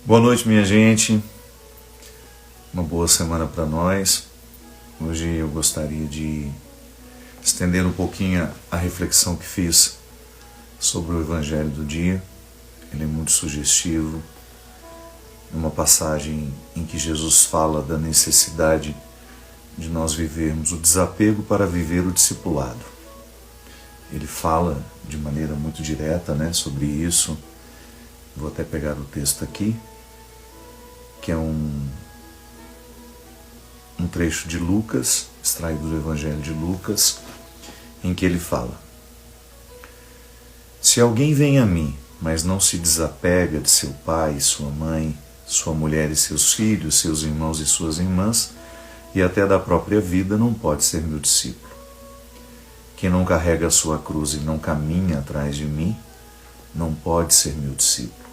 Boa noite, minha gente. Uma boa semana para nós. Hoje eu gostaria de estender um pouquinho a reflexão que fiz sobre o Evangelho do dia. Ele é muito sugestivo. É uma passagem em que Jesus fala da necessidade de nós vivermos o desapego para viver o discipulado. Ele fala de maneira muito direta, sobre isso. Vou até pegar o texto aqui, que é um trecho de Lucas, extraído do Evangelho de Lucas, em que ele fala: Se alguém vem a mim, mas não se desapega de seu pai, sua mãe, sua mulher e seus filhos, seus irmãos e suas irmãs, e até da própria vida, não pode ser meu discípulo. Quem não carrega a sua cruz e não caminha atrás de mim, não pode ser meu discípulo.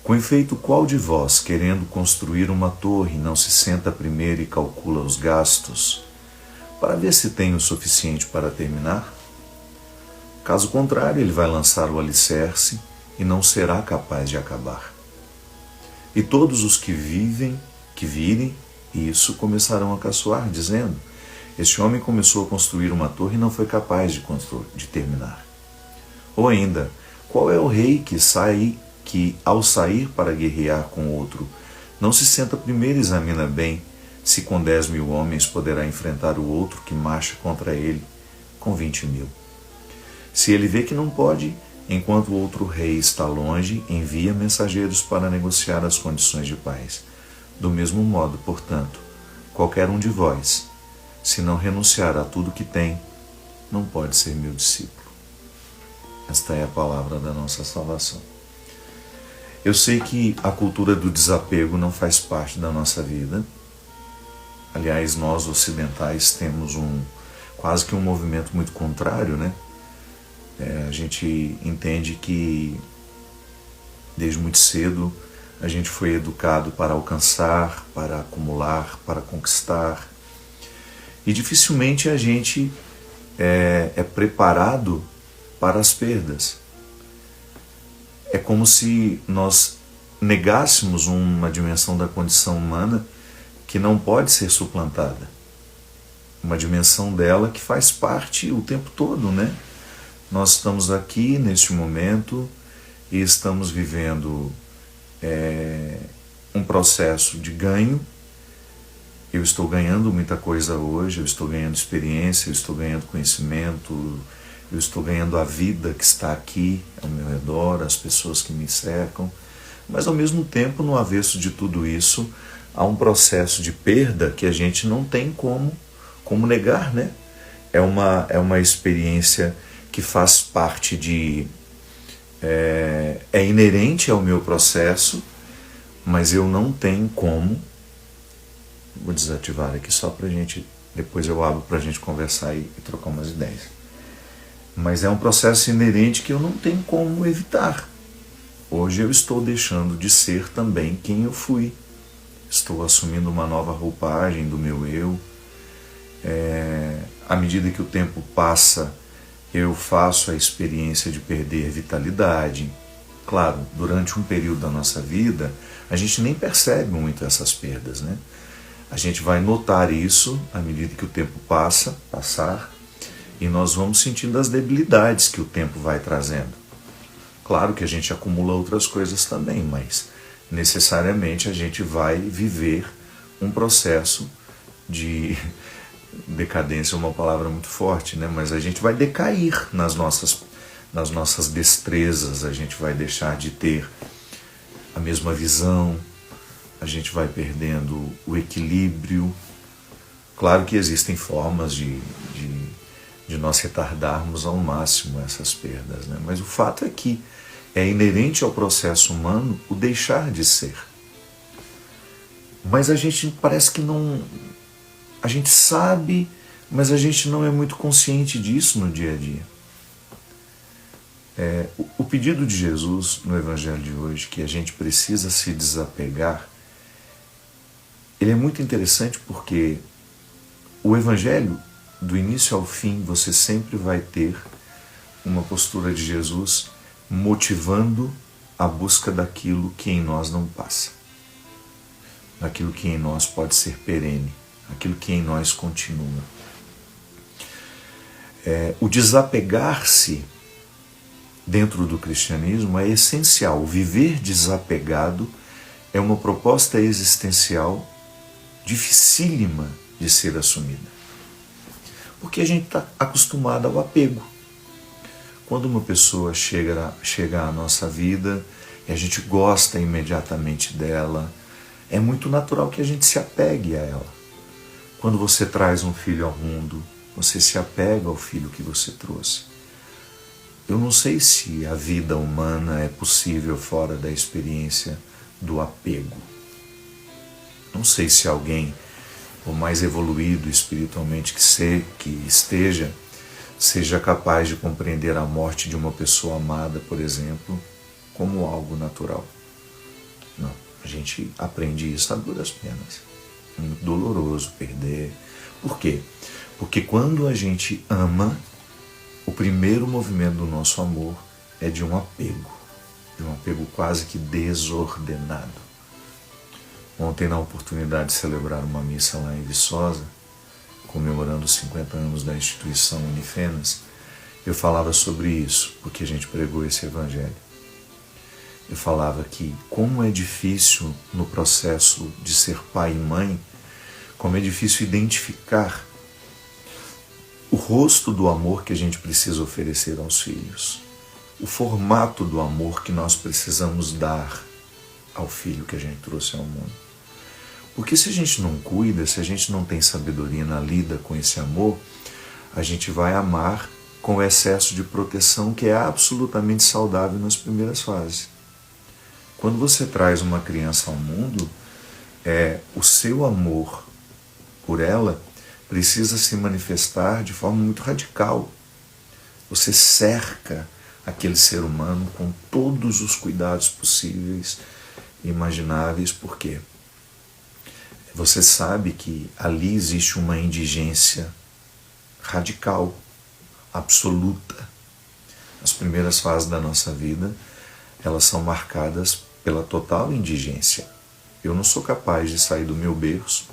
Com efeito, qual de vós, querendo construir uma torre, não se senta primeiro e calcula os gastos, para ver se tem o suficiente para terminar? Caso contrário, ele vai lançar o alicerce e não será capaz de acabar. E todos os que virem isso, começarão a caçoar, dizendo: Este homem começou a construir uma torre e não foi capaz de terminar. Ou ainda, qual é o rei que, ao sair para guerrear com outro, não se senta primeiro e examina bem se com 10.000 homens poderá enfrentar o outro que marcha contra ele com 20.000? Se ele vê que não pode, enquanto o outro rei está longe, envia mensageiros para negociar as condições de paz. Do mesmo modo, portanto, qualquer um de vós, se não renunciar a tudo que tem, não pode ser meu discípulo. Esta é a palavra da nossa salvação. Eu sei que a cultura do desapego não faz parte da nossa vida. Aliás, nós ocidentais temos quase que um movimento muito contrário, a gente entende que desde muito cedo a gente foi educado para alcançar, para acumular, para conquistar. E dificilmente a gente é preparado para as perdas. É como se nós negássemos uma dimensão da condição humana que não pode ser suplantada. Uma dimensão dela que faz parte o tempo todo, Nós estamos aqui neste momento e estamos vivendo um processo de ganho. Eu estou ganhando muita coisa hoje, eu estou ganhando experiência, eu estou ganhando conhecimento, eu estou ganhando a vida que está aqui ao meu redor, as pessoas que me cercam, mas ao mesmo tempo, no avesso de tudo isso, há um processo de perda que a gente não tem como negar, É uma experiência que faz parte é inerente ao meu processo, mas eu não tenho como. Vou desativar aqui só para a gente, depois eu abro para a gente conversar e trocar umas ideias. Mas é um processo inerente que eu não tenho como evitar. Hoje eu estou deixando de ser também quem eu fui. Estou assumindo uma nova roupagem do meu eu. À medida que o tempo passa, eu faço a experiência de perder vitalidade. Claro, durante um período da nossa vida, a gente nem percebe muito essas perdas, A gente vai notar isso à medida que o tempo passar, e nós vamos sentindo as debilidades que o tempo vai trazendo. Claro que a gente acumula outras coisas também, mas necessariamente a gente vai viver um processo de decadência, é uma palavra muito forte, mas a gente vai decair nas nossas destrezas, a gente vai deixar de ter a mesma visão, a gente vai perdendo o equilíbrio. Claro que existem formas de nós retardarmos ao máximo essas perdas, mas o fato é que é inerente ao processo humano o deixar de ser. Mas a gente parece que não... A gente sabe, mas a gente não é muito consciente disso no dia a dia. O pedido de Jesus no Evangelho de hoje, que a gente precisa se desapegar, ele é muito interessante porque o Evangelho, do início ao fim, você sempre vai ter uma postura de Jesus motivando a busca daquilo que em nós não passa, daquilo que em nós pode ser perene, aquilo que em nós continua. O desapegar-se dentro do cristianismo é essencial. O viver desapegado é uma proposta existencial dificílima de ser assumida. Porque a gente está acostumado ao apego. Quando uma pessoa chega à nossa vida e a gente gosta imediatamente dela, é muito natural que a gente se apegue a ela. Quando você traz um filho ao mundo, você se apega ao filho que você trouxe. Eu não sei se a vida humana é possível fora da experiência do apego. Não sei se alguém, por mais evoluído espiritualmente que esteja, seja capaz de compreender a morte de uma pessoa amada, por exemplo, como algo natural. Não, a gente aprende isso a duras penas. É muito doloroso perder. Por quê? Porque quando a gente ama, o primeiro movimento do nosso amor é de um apego quase que desordenado. Ontem, na oportunidade de celebrar uma missa lá em Viçosa, comemorando os 50 anos da instituição Unifenas, eu falava sobre isso, porque a gente pregou esse evangelho. Eu falava que como é difícil no processo de ser pai e mãe, como é difícil identificar o rosto do amor que a gente precisa oferecer aos filhos, o formato do amor que nós precisamos dar ao filho que a gente trouxe ao mundo. Porque se a gente não cuida, se a gente não tem sabedoria na lida com esse amor, a gente vai amar com o excesso de proteção que é absolutamente saudável nas primeiras fases. Quando você traz uma criança ao mundo, o seu amor por ela precisa se manifestar de forma muito radical. Você cerca aquele ser humano com todos os cuidados possíveis e imagináveis. Por quê? Você sabe que ali existe uma indigência radical, absoluta. As primeiras fases da nossa vida, elas são marcadas pela total indigência. Eu não sou capaz de sair do meu berço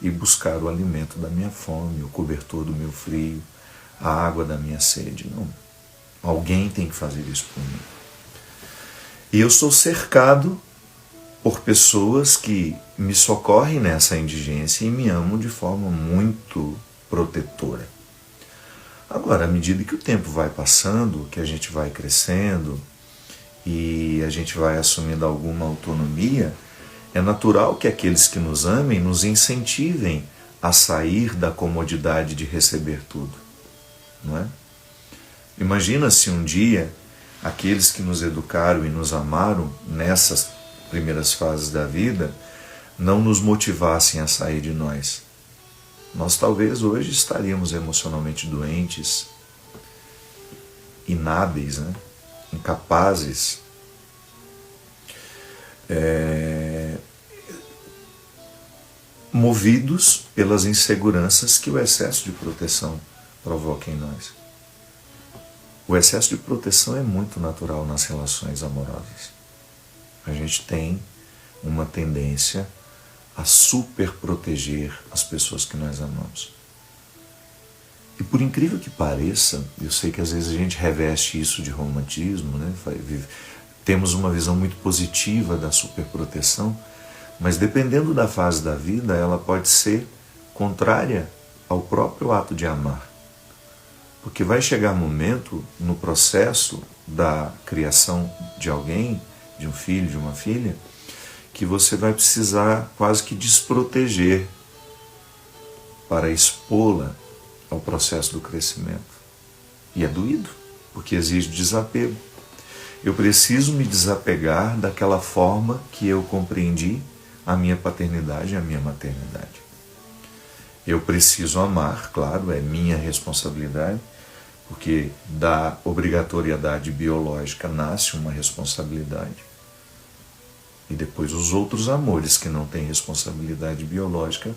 e buscar o alimento da minha fome, o cobertor do meu frio, a água da minha sede. Não. Alguém tem que fazer isso por mim. E eu sou cercado por pessoas que me socorrem nessa indigência e me amam de forma muito protetora. Agora, à medida que o tempo vai passando, que a gente vai crescendo e a gente vai assumindo alguma autonomia, é natural que aqueles que nos amem nos incentivem a sair da comodidade de receber tudo, não é? Imagina se um dia aqueles que nos educaram e nos amaram nessas primeiras fases da vida não nos motivassem a sair de nós. Nós talvez hoje estaríamos emocionalmente doentes, inábeis, né? Incapazes, movidos pelas inseguranças que o excesso de proteção provoca em nós. O excesso de proteção é muito natural nas relações amorosas. A gente tem uma tendência a superproteger as pessoas que nós amamos. E por incrível que pareça, eu sei que às vezes a gente reveste isso de romantismo, né? Temos uma visão muito positiva da superproteção, mas dependendo da fase da vida, ela pode ser contrária ao próprio ato de amar. Porque vai chegar um momento no processo da criação de alguém, de um filho, de uma filha, que você vai precisar quase que desproteger para expô-la ao processo do crescimento. E é doído, porque exige desapego. Eu preciso me desapegar daquela forma que eu compreendi a minha paternidade e a minha maternidade. Eu preciso amar, claro, é minha responsabilidade, porque da obrigatoriedade biológica nasce uma responsabilidade. E depois os outros amores que não têm responsabilidade biológica,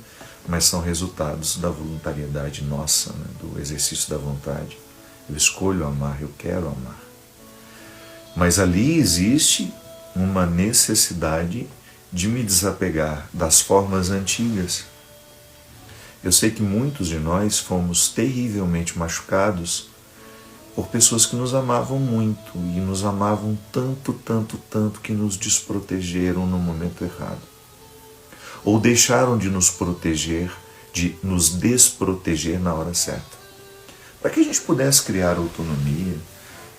mas são resultados da voluntariedade nossa, né? Do exercício da vontade. Eu escolho amar, eu quero amar. Mas ali existe uma necessidade de me desapegar das formas antigas. Eu sei que muitos de nós fomos terrivelmente machucados por pessoas que nos amavam muito e nos amavam tanto, tanto, tanto que nos desprotegeram no momento errado. Ou deixaram de nos proteger, de nos desproteger na hora certa. Para que a gente pudesse criar autonomia,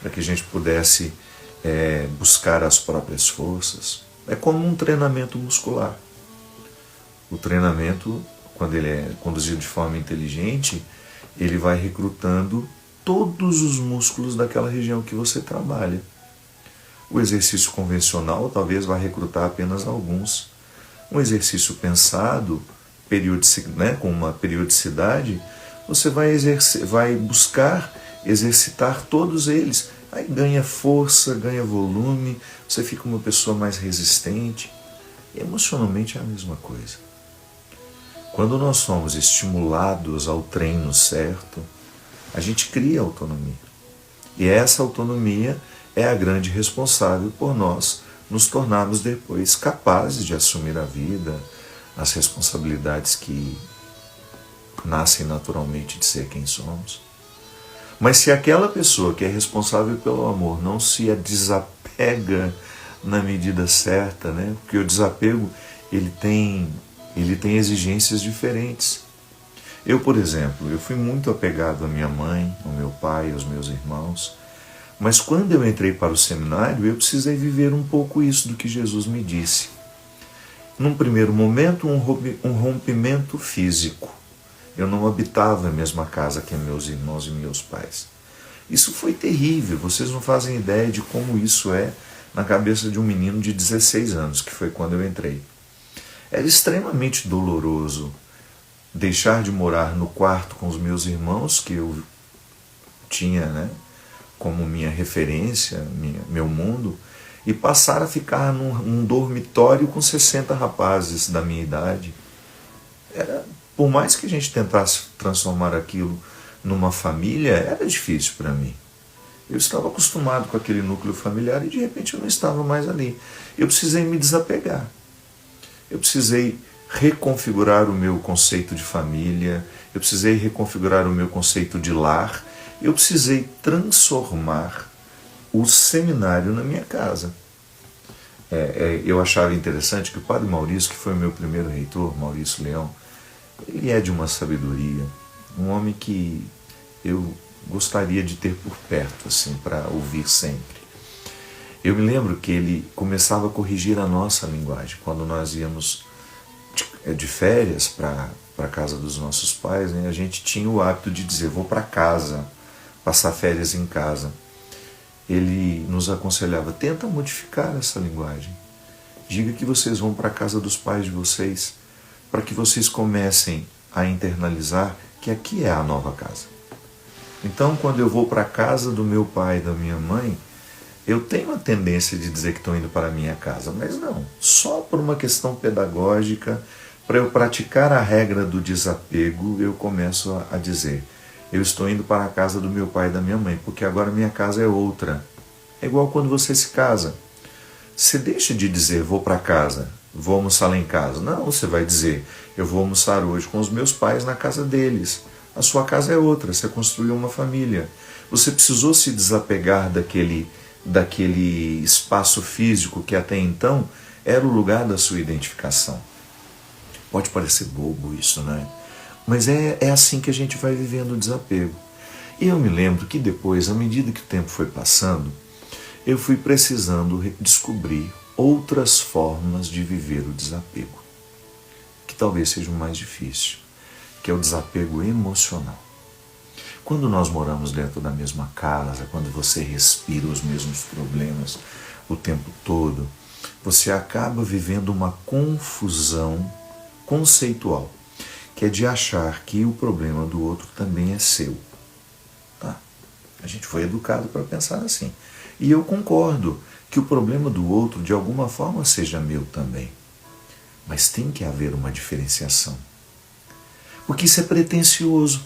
para que a gente pudesse buscar as próprias forças. É como um treinamento muscular. O treinamento, quando ele é conduzido de forma inteligente, ele vai recrutando todos os músculos daquela região que você trabalha. O exercício convencional talvez vá recrutar apenas alguns. Um exercício pensado, com uma periodicidade, você vai buscar exercitar todos eles. Aí ganha força, ganha volume, você fica uma pessoa mais resistente. E emocionalmente é a mesma coisa. Quando nós somos estimulados ao treino certo, a gente cria autonomia. E essa autonomia é a grande responsável por nós nos tornarmos depois capazes de assumir a vida, as responsabilidades que nascem naturalmente de ser quem somos. Mas se aquela pessoa que é responsável pelo amor não se desapega na medida certa, né? Porque o desapego ele tem exigências diferentes. Eu, por exemplo, eu fui muito apegado à minha mãe, ao meu pai, aos meus irmãos, mas quando eu entrei para o seminário, eu precisei viver um pouco isso do que Jesus me disse. Num primeiro momento, um rompimento físico. Eu não habitava a mesma casa que meus irmãos e meus pais. Isso foi terrível, vocês não fazem ideia de como isso é na cabeça de um menino de 16 anos, que foi quando eu entrei. Era extremamente doloroso deixar de morar no quarto com os meus irmãos, que eu tinha, como minha referência, meu mundo, e passar a ficar num dormitório com 60 rapazes da minha idade. Por mais que a gente tentasse transformar aquilo numa família, era difícil para mim. Eu estava acostumado com aquele núcleo familiar e de repente eu não estava mais ali. Eu precisei me desapegar. Eu precisei reconfigurar o meu conceito de família, eu precisei reconfigurar o meu conceito de lar, eu precisei transformar o seminário na minha casa. Eu achava interessante que o padre Maurício, que foi o meu primeiro reitor, Maurício Leão, ele é de uma sabedoria, um homem que eu gostaria de ter por perto, assim, para ouvir sempre. Eu me lembro que ele começava a corrigir a nossa linguagem. Quando nós íamos de férias para a casa dos nossos pais, a gente tinha o hábito de dizer, vou para casa, passar férias em casa. Ele nos aconselhava, tenta modificar essa linguagem. Diga que vocês vão para a casa dos pais de vocês, para que vocês comecem a internalizar que aqui é a nova casa. Então, quando eu vou para a casa do meu pai e da minha mãe, eu tenho a tendência de dizer que estou indo para a minha casa, mas não, só por uma questão pedagógica, para eu praticar a regra do desapego, eu começo a dizer, eu estou indo para a casa do meu pai e da minha mãe, porque agora minha casa é outra. É igual quando você se casa. Você deixa de dizer, vou para casa, vou almoçar lá em casa. Não, você vai dizer, eu vou almoçar hoje com os meus pais na casa deles. A sua casa é outra, você construiu uma família. Você precisou se desapegar daquele espaço físico que até então era o lugar da sua identificação. Pode parecer bobo isso, né? Mas é assim que a gente vai vivendo o desapego. E eu me lembro que depois, à medida que o tempo foi passando, eu fui precisando descobrir outras formas de viver o desapego, que talvez seja o mais difícil, que é o desapego emocional. Quando nós moramos dentro da mesma casa, quando você respira os mesmos problemas o tempo todo, você acaba vivendo uma confusão conceitual, que é de achar que o problema do outro também é seu. A gente foi educado para pensar assim. E eu concordo que o problema do outro, de alguma forma, seja meu também. Mas tem que haver uma diferenciação. Porque isso é pretensioso.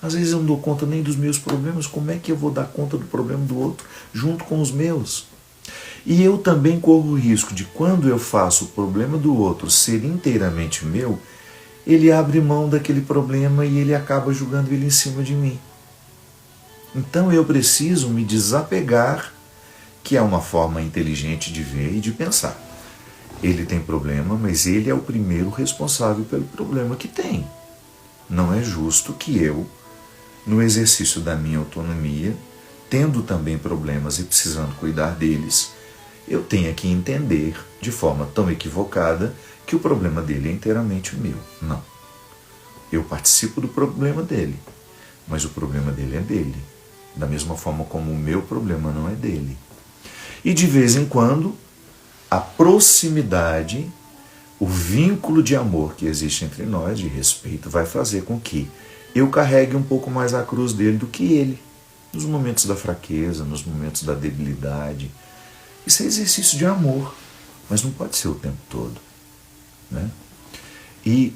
Às vezes eu não dou conta nem dos meus problemas, como é que eu vou dar conta do problema do outro junto com os meus? E eu também corro o risco de, quando eu faço o problema do outro ser inteiramente meu, ele abre mão daquele problema e ele acaba julgando ele em cima de mim. Então eu preciso me desapegar, que é uma forma inteligente de ver e de pensar. Ele tem problema, mas ele é o primeiro responsável pelo problema que tem. Não é justo que eu, no exercício da minha autonomia, tendo também problemas e precisando cuidar deles, eu tenha que entender de forma tão equivocada que o problema dele é inteiramente meu. Não. Eu participo do problema dele, mas o problema dele é dele. Da mesma forma como o meu problema não é dele. E de vez em quando, a proximidade, o vínculo de amor que existe entre nós, de respeito, vai fazer com que eu carregue um pouco mais a cruz dele do que ele. Nos momentos da fraqueza, nos momentos da debilidade. Isso é exercício de amor, mas não pode ser o tempo todo, né? E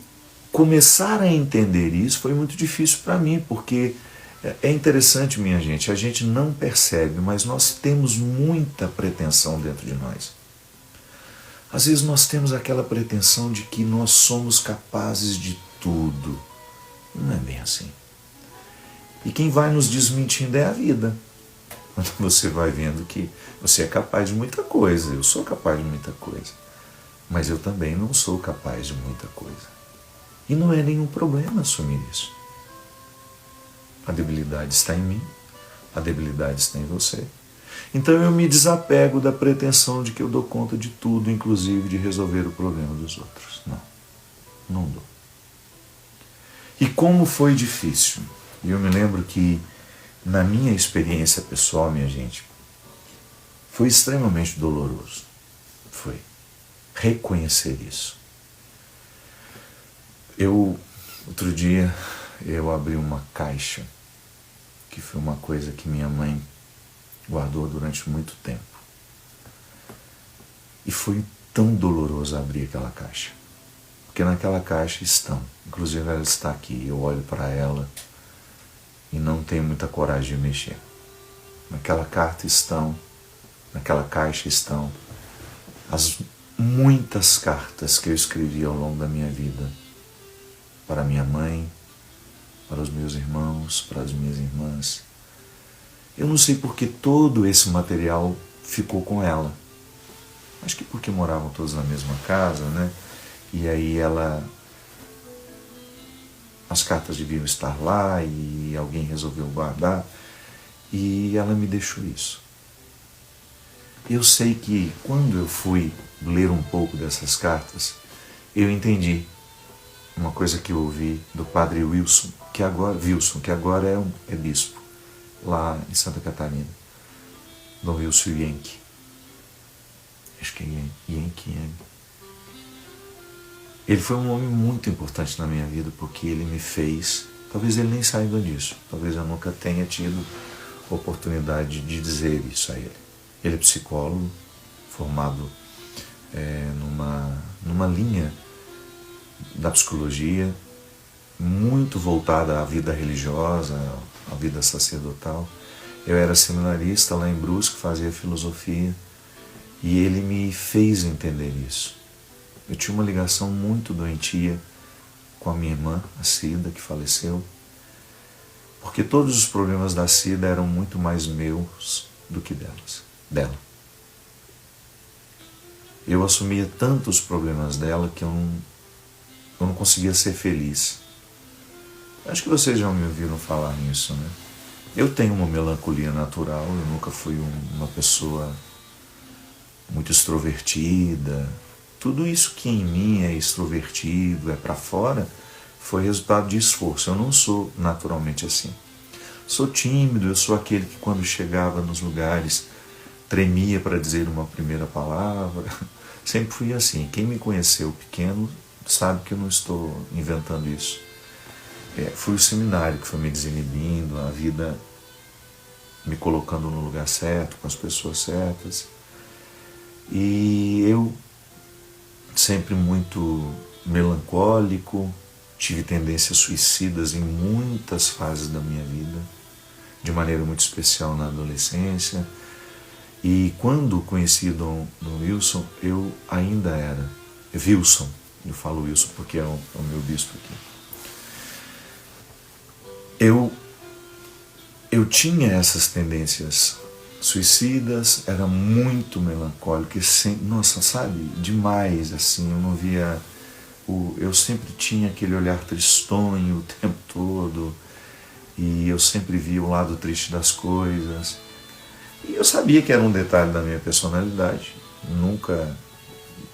começar a entender isso foi muito difícil para mim, porque é interessante, minha gente, a gente não percebe, mas nós temos muita pretensão dentro de nós. Às vezes nós temos aquela pretensão de que nós somos capazes de tudo. Não é bem assim. E quem vai nos desmentindo é a vida. Quando você vai vendo que você é capaz de muita coisa, eu sou capaz de muita coisa, mas eu também não sou capaz de muita coisa. E não é nenhum problema assumir isso. A debilidade está em mim, a debilidade está em você. Então eu me desapego da pretensão de que eu dou conta de tudo, inclusive de resolver o problema dos outros. Não, não dou. E como foi difícil. E eu me lembro que, na minha experiência pessoal, minha gente, foi extremamente doloroso. Foi. Reconhecer isso. Outro dia, eu abri uma caixa, que foi uma coisa que minha mãe guardou durante muito tempo. E foi tão doloroso abrir aquela caixa. Porque naquela caixa estão, inclusive ela está aqui, eu olho para ela e não tenho muita coragem de mexer. Naquela caixa estão as muitas cartas que eu escrevi ao longo da minha vida, para minha mãe, para os meus irmãos, para as minhas irmãs. Eu não sei porque todo esse material ficou com ela. Acho que porque moravam todos na mesma casa, né? E aí as cartas deviam estar lá e alguém resolveu guardar e ela me deixou isso. Eu sei que quando eu fui ler um pouco dessas cartas, eu entendi uma coisa que eu ouvi do padre Wilson, que agora é bispo, lá em Santa Catarina, Dom Wilson Yankee. Acho que é Yankee. Ele foi um homem muito importante na minha vida, porque ele me fez, talvez ele nem saiba disso, talvez eu nunca tenha tido oportunidade de dizer isso a ele. Ele é psicólogo, formado numa linha da psicologia, muito voltada à vida religiosa, à vida sacerdotal. Eu era seminarista lá em Brusque, fazia filosofia, e ele me fez entender isso. Eu tinha uma ligação muito doentia com a minha irmã, a Cida, que faleceu, porque todos os problemas da Cida eram muito mais meus do que dela. Eu assumia tanto os problemas dela que eu não conseguia ser feliz. Acho que vocês já me ouviram falar nisso, né? Eu tenho uma melancolia natural, eu nunca fui uma pessoa muito extrovertida. Tudo isso que em mim é extrovertido, é para fora, foi resultado de esforço. Eu não sou naturalmente assim. Sou tímido, eu sou aquele que quando chegava nos lugares tremia para dizer uma primeira palavra. Sempre fui assim. Quem me conheceu pequeno sabe que eu não estou inventando isso. Foi o seminário que foi me desinibindo, a vida me colocando no lugar certo, com as pessoas certas. E eu, sempre muito melancólico, tive tendências suicidas em muitas fases da minha vida, de maneira muito especial na adolescência. E quando conheci Dom Wilson, eu ainda era Wilson. Eu falo Wilson porque é o meu bispo aqui. Eu tinha essas tendências suicidas, era muito melancólico, nossa, sabe, demais, assim, eu não via, eu sempre tinha aquele olhar tristonho o tempo todo, e eu sempre via o lado triste das coisas, e eu sabia que era um detalhe da minha personalidade, nunca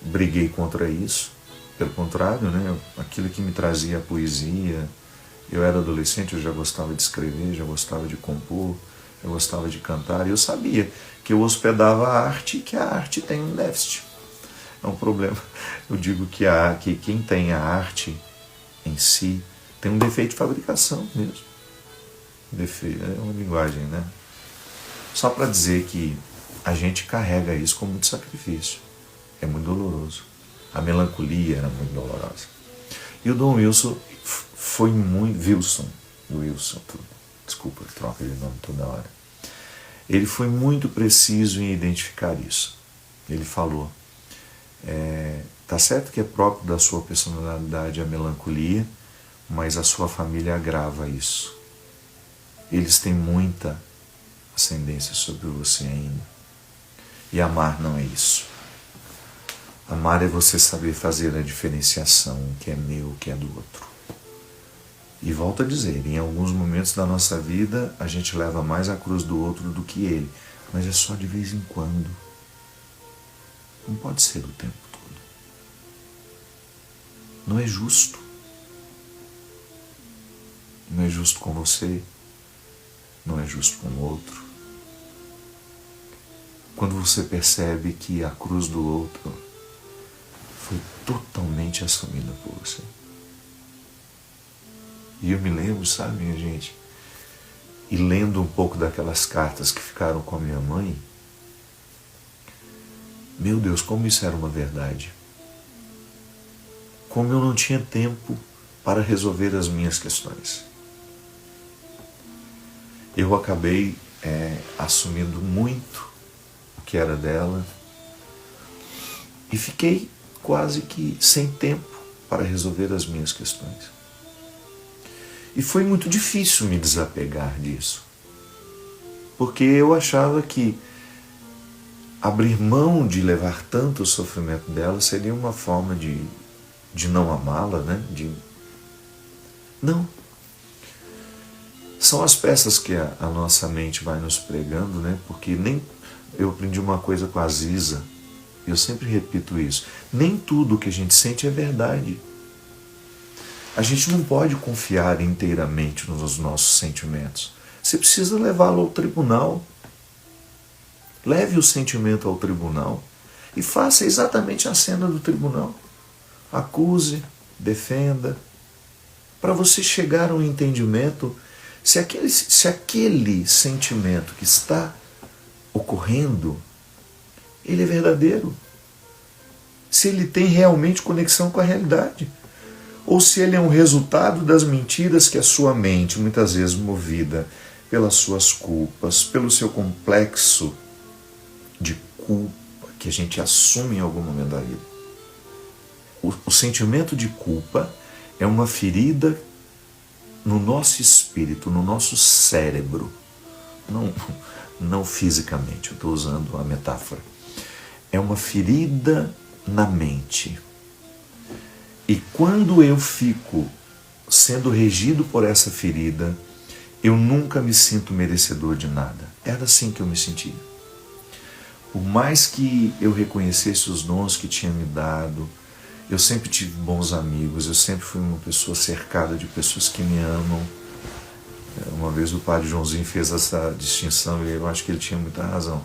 briguei contra isso, pelo contrário, né, aquilo que me trazia a poesia. Eu era adolescente, eu já gostava de escrever, já gostava de compor, eu gostava de cantar, e eu sabia que eu hospedava a arte e que a arte tem um déficit. É um problema. Eu digo que quem tem a arte em si tem um defeito de fabricação mesmo. Defeito, é uma linguagem, né? Só para dizer que a gente carrega isso com muito sacrifício. É muito doloroso. A melancolia era muito dolorosa. E o Dom Wilson foi muito... Wilson, desculpa, troca de nome toda hora. Ele foi muito preciso em identificar isso. Ele falou, tá certo que é próprio da sua personalidade a melancolia, mas a sua família agrava isso. Eles têm muita ascendência sobre você ainda. E amar não é isso. Amar é você saber fazer a diferenciação, o que é meu, o que é do outro. E volto a dizer, em alguns momentos da nossa vida, a gente leva mais a cruz do outro do que ele. Mas é só de vez em quando. Não pode ser o tempo todo. Não é justo. Não é justo com você. Não é justo com o outro. Quando você percebe que a cruz do outro foi totalmente assumida por você. E eu me lembro, sabe, minha gente, e lendo um pouco daquelas cartas que ficaram com a minha mãe, meu Deus, como isso era uma verdade. Como eu não tinha tempo para resolver as minhas questões. Eu acabei assumindo muito o que era dela e fiquei quase que sem tempo para resolver as minhas questões. E foi muito difícil me desapegar disso, porque eu achava que abrir mão de levar tanto o sofrimento dela seria uma forma de não amá-la, né? Não. São as peças que a nossa mente vai nos pregando, né? Porque eu aprendi uma coisa com a Ziza, e eu sempre repito isso, nem tudo que a gente sente é verdade. A gente não pode confiar inteiramente nos nossos sentimentos. Você precisa levá-lo ao tribunal. Leve o sentimento ao tribunal e faça exatamente a cena do tribunal. Acuse, defenda, para você chegar a um entendimento se aquele sentimento que está ocorrendo, ele é verdadeiro. Se ele tem realmente conexão com a realidade. Ou se ele é um resultado das mentiras que a sua mente, muitas vezes movida pelas suas culpas, pelo seu complexo de culpa que a gente assume em algum momento da vida. O sentimento de culpa é uma ferida no nosso espírito, no nosso cérebro. Não fisicamente, eu estou usando a metáfora. É uma ferida na mente. E quando eu fico sendo regido por essa ferida, eu nunca me sinto merecedor de nada. Era assim que eu me sentia. Por mais que eu reconhecesse os dons que tinha me dado, eu sempre tive bons amigos, eu sempre fui uma pessoa cercada de pessoas que me amam. Uma vez o padre Joãozinho fez essa distinção e eu acho que ele tinha muita razão.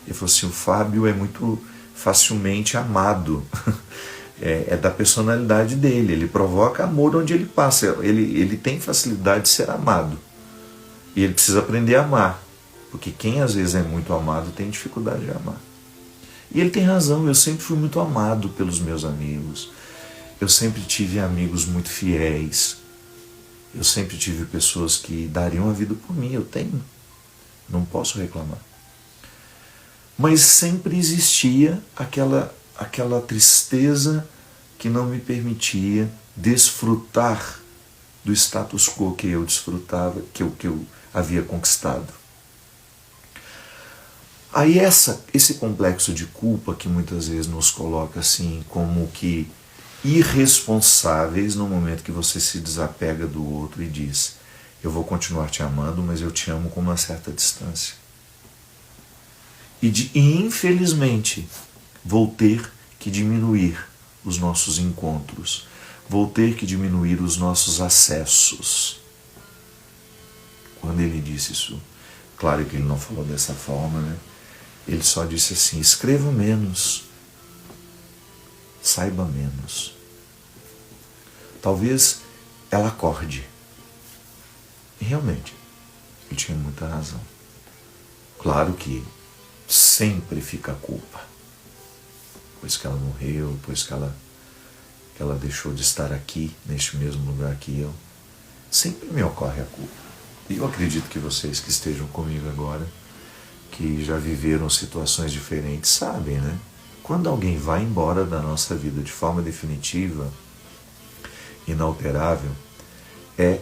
Ele falou assim, o Fábio é muito facilmente amado. É da personalidade dele, ele provoca amor onde ele passa, ele tem facilidade de ser amado. E ele precisa aprender a amar, porque quem às vezes é muito amado tem dificuldade de amar. E ele tem razão, eu sempre fui muito amado pelos meus amigos, eu sempre tive amigos muito fiéis, eu sempre tive pessoas que dariam a vida por mim, eu tenho, não posso reclamar. Mas sempre existia aquela tristeza que não me permitia desfrutar do status quo que eu desfrutava, que eu havia conquistado. Aí esse complexo de culpa que muitas vezes nos coloca assim como que irresponsáveis no momento que você se desapega do outro e diz: eu vou continuar te amando, mas eu te amo com uma certa distância. E infelizmente vou ter que diminuir os nossos encontros, vou ter que diminuir os nossos acessos. Quando ele disse isso, claro que ele não falou dessa forma, né? Ele só disse assim: escreva menos, saiba menos. Talvez ela acorde. E realmente, ele tinha muita razão. Claro que sempre fica a culpa. Depois que ela morreu, depois que ela deixou de estar aqui, neste mesmo lugar que eu, sempre me ocorre a culpa. E eu acredito que vocês que estejam comigo agora, que já viveram situações diferentes, sabem, né? Quando alguém vai embora da nossa vida de forma definitiva, inalterável, é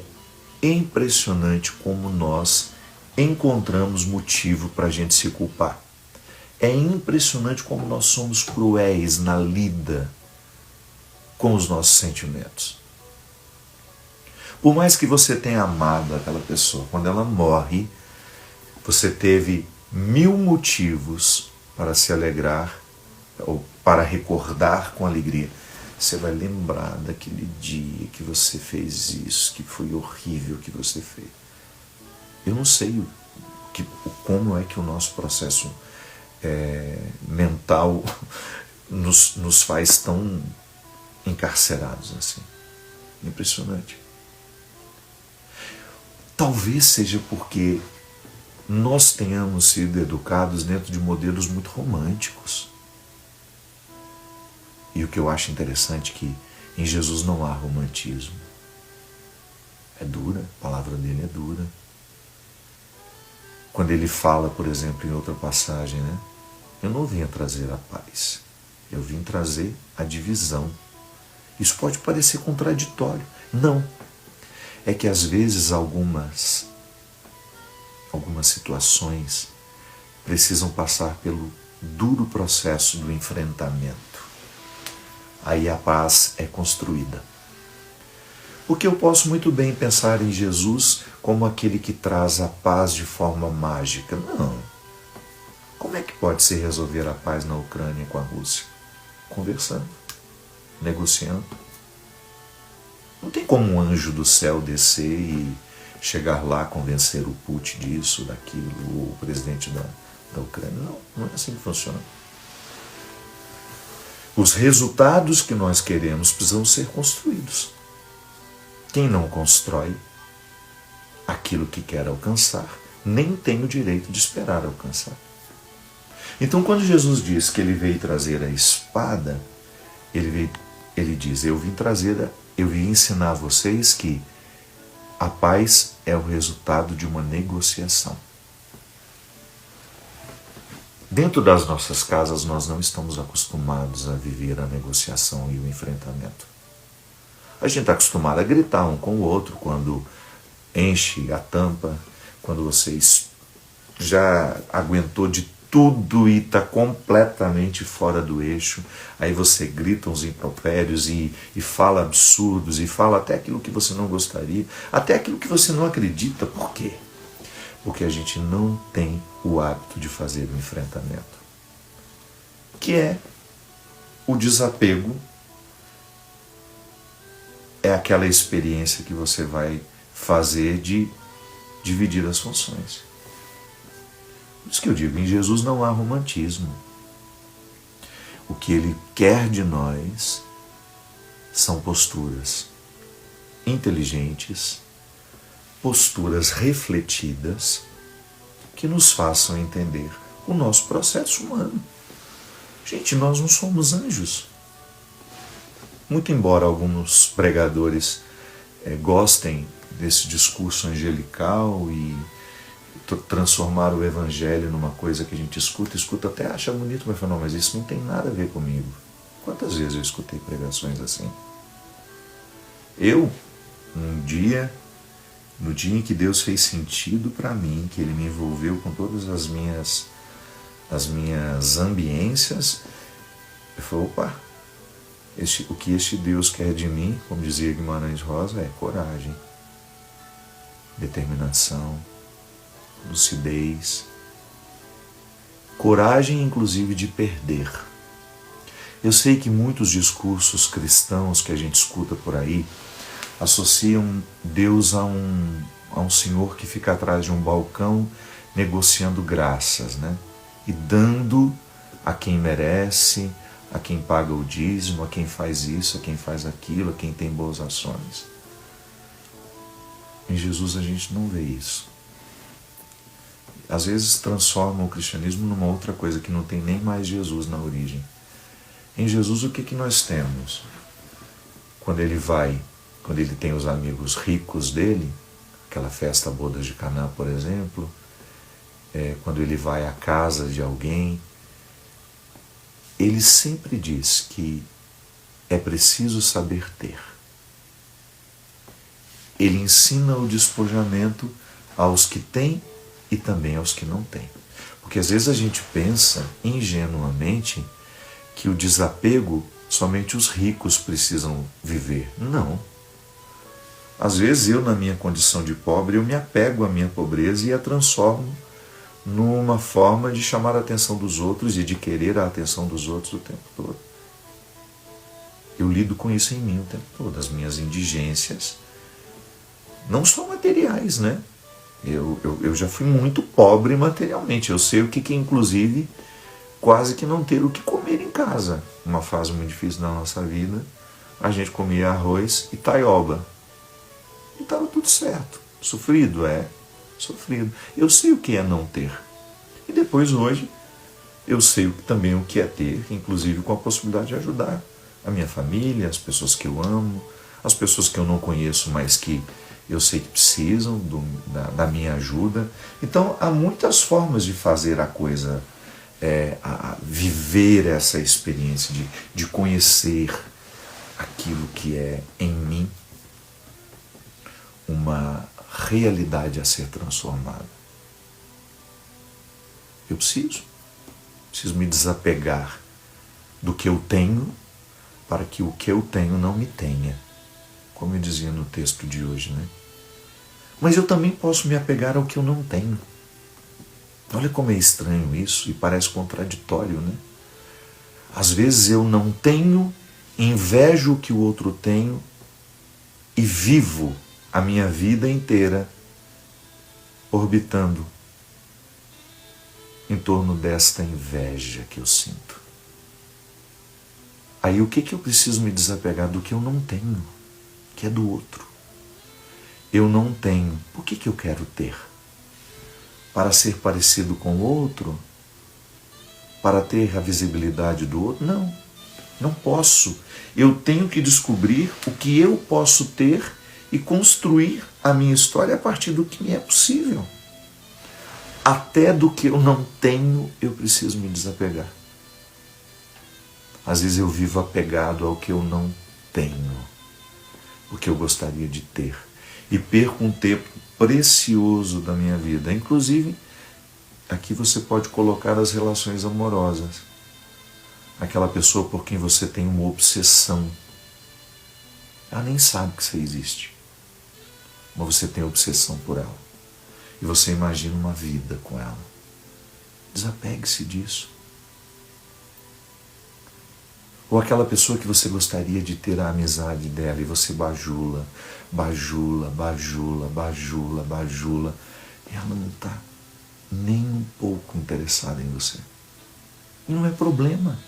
impressionante como nós encontramos motivo para a gente se culpar. É impressionante como nós somos cruéis na lida com os nossos sentimentos. Por mais que você tenha amado aquela pessoa, quando ela morre, você teve 1000 motivos para se alegrar ou para recordar com alegria. Você vai lembrar daquele dia que você fez isso, que foi horrível que você fez. Eu não sei como é que o nosso processo mental nos faz tão encarcerados assim. Impressionante. Talvez seja porque nós tenhamos sido educados dentro de modelos muito românticos. E o que eu acho interessante é que em Jesus não há romantismo. É dura, a palavra dele é dura. Quando ele fala, por exemplo, em outra passagem, né? Eu não vim trazer a paz, eu vim trazer a divisão. Isso pode parecer contraditório. Não. É que às vezes algumas situações precisam passar pelo duro processo do enfrentamento. Aí a paz é construída. Porque eu posso muito bem pensar em Jesus como aquele que traz a paz de forma mágica. Não. Como é que pode se resolver a paz na Ucrânia com a Rússia? Conversando, negociando. Não tem como um anjo do céu descer e chegar lá, convencer o Putin disso, daquilo, o presidente da Ucrânia. Não, não é assim que funciona. Os resultados que nós queremos precisam ser construídos. Quem não constrói aquilo que quer alcançar, nem tem o direito de esperar alcançar. Então, quando Jesus diz que ele veio trazer a espada, ele diz: eu vim ensinar a vocês que a paz é o resultado de uma negociação. Dentro das nossas casas, nós não estamos acostumados a viver a negociação e o enfrentamento. A gente está acostumado a gritar um com o outro quando enche a tampa, quando você já aguentou de tudo e está completamente fora do eixo. Aí você grita uns impropérios e fala absurdos e fala até aquilo que você não gostaria, até aquilo que você não acredita. Por quê? Porque a gente não tem o hábito de fazer o enfrentamento, que é o desapego. É aquela experiência que você vai fazer de dividir as funções. Por isso que eu digo, em Jesus não há romantismo. O que ele quer de nós são posturas inteligentes, posturas refletidas, que nos façam entender o nosso processo humano. Gente, nós não somos anjos. Muito embora alguns pregadores gostem desse discurso angelical e transformar o evangelho numa coisa que a gente escuta até acha bonito, mas fala, não, mas isso não tem nada a ver comigo. Quantas vezes eu escutei pregações assim? Eu, no dia em que Deus fez sentido para mim, que Ele me envolveu com todas as minhas ambiências, eu falei, opa, o que este Deus quer de mim, como dizia Guimarães Rosa, é coragem, determinação, lucidez, coragem inclusive de perder. Eu sei que muitos discursos cristãos que a gente escuta por aí associam Deus a um senhor que fica atrás de um balcão negociando graças, né? E dando a quem merece, a quem paga o dízimo, a quem faz isso, a quem faz aquilo, a quem tem boas ações. Em Jesus a gente não vê isso. Às vezes transformam o cristianismo numa outra coisa que não tem nem mais Jesus na origem. Em Jesus o que nós temos? Quando ele tem os amigos ricos dele, aquela festa bodas de Caná, por exemplo, quando ele vai à casa de alguém, ele sempre diz que é preciso saber ter. Ele ensina o despojamento aos que têm e também aos que não têm. Porque às vezes a gente pensa ingenuamente que o desapego somente os ricos precisam viver. Não. Às vezes eu, na minha condição de pobre, eu me apego à minha pobreza e a transformo numa forma de chamar a atenção dos outros e de querer a atenção dos outros o tempo todo. Eu lido com isso em mim o tempo todo, as minhas indigências, não só materiais, né? Eu já fui muito pobre materialmente, eu sei o que é, inclusive, quase que não ter o que comer em casa. Uma fase muito difícil da nossa vida, a gente comia arroz e taioba. E estava tudo certo. Sofrido? Sofrido. Eu sei o que é não ter. E depois, hoje, eu sei também o que é ter, inclusive com a possibilidade de ajudar a minha família, as pessoas que eu amo, as pessoas que eu não conheço, mas que eu sei que precisam da minha ajuda. Então, há muitas formas de fazer a coisa, a viver essa experiência, de conhecer aquilo que é em mim uma realidade a ser transformada. Eu preciso me desapegar do que eu tenho para que o que eu tenho não me tenha, como eu dizia no texto de hoje, né? Mas eu também posso me apegar ao que eu não tenho. Olha como é estranho isso e parece contraditório, né? Às vezes eu não tenho, invejo o que o outro tem e vivo a minha vida inteira orbitando em torno desta inveja que eu sinto. Aí o que eu preciso me desapegar? Do que eu não tenho, que é do outro. Eu não tenho. Por que eu quero ter? Para ser parecido com o outro? Para ter a visibilidade do outro? Não, não posso. Eu tenho que descobrir o que eu posso ter e construir a minha história a partir do que me é possível. Até do que eu não tenho, eu preciso me desapegar. Às vezes eu vivo apegado ao que eu não tenho, o que eu gostaria de ter, e perco um tempo precioso da minha vida. Inclusive, aqui você pode colocar as relações amorosas. Aquela pessoa por quem você tem uma obsessão. Ela nem sabe que você existe, mas você tem obsessão por ela. E você imagina uma vida com ela. Desapegue-se disso. Ou aquela pessoa que você gostaria de ter a amizade dela e você bajula, bajula, bajula, bajula, bajula. E ela não está nem um pouco interessada em você. E não é problema.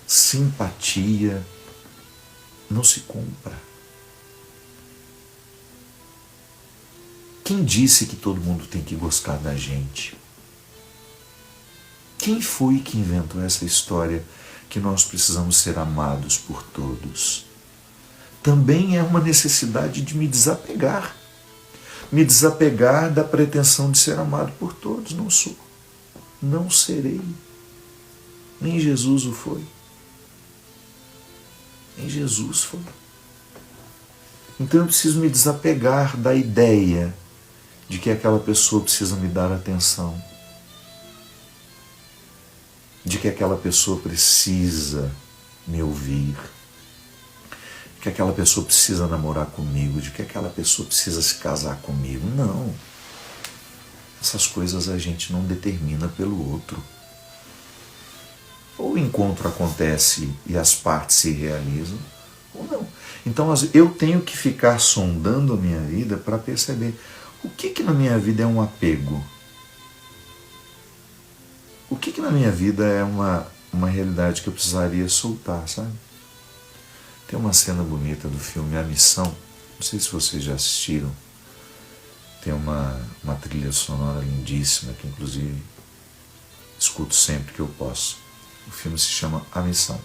Simpatia não se compra. Quem disse que todo mundo tem que gostar da gente? Quem foi que inventou essa história que nós precisamos ser amados por todos? Também é uma necessidade de me desapegar. me desapegar da pretensão de ser amado por todos. Não sou. Não serei. Nem Jesus o foi. Nem Jesus foi. Então eu preciso me desapegar da ideia de que aquela pessoa precisa me dar atenção, de que aquela pessoa precisa me ouvir, que aquela pessoa precisa namorar comigo, de que aquela pessoa precisa se casar comigo. Não. Essas coisas a gente não determina pelo outro. Ou o encontro acontece e as partes se realizam, ou não. Então eu tenho que ficar sondando a minha vida para perceber o que na minha vida é um apego. O que na minha vida é uma realidade que eu precisaria soltar, sabe? Tem uma cena bonita do filme A Missão, não sei se vocês já assistiram, tem uma trilha sonora lindíssima que inclusive escuto sempre que eu posso. O filme se chama A Missão.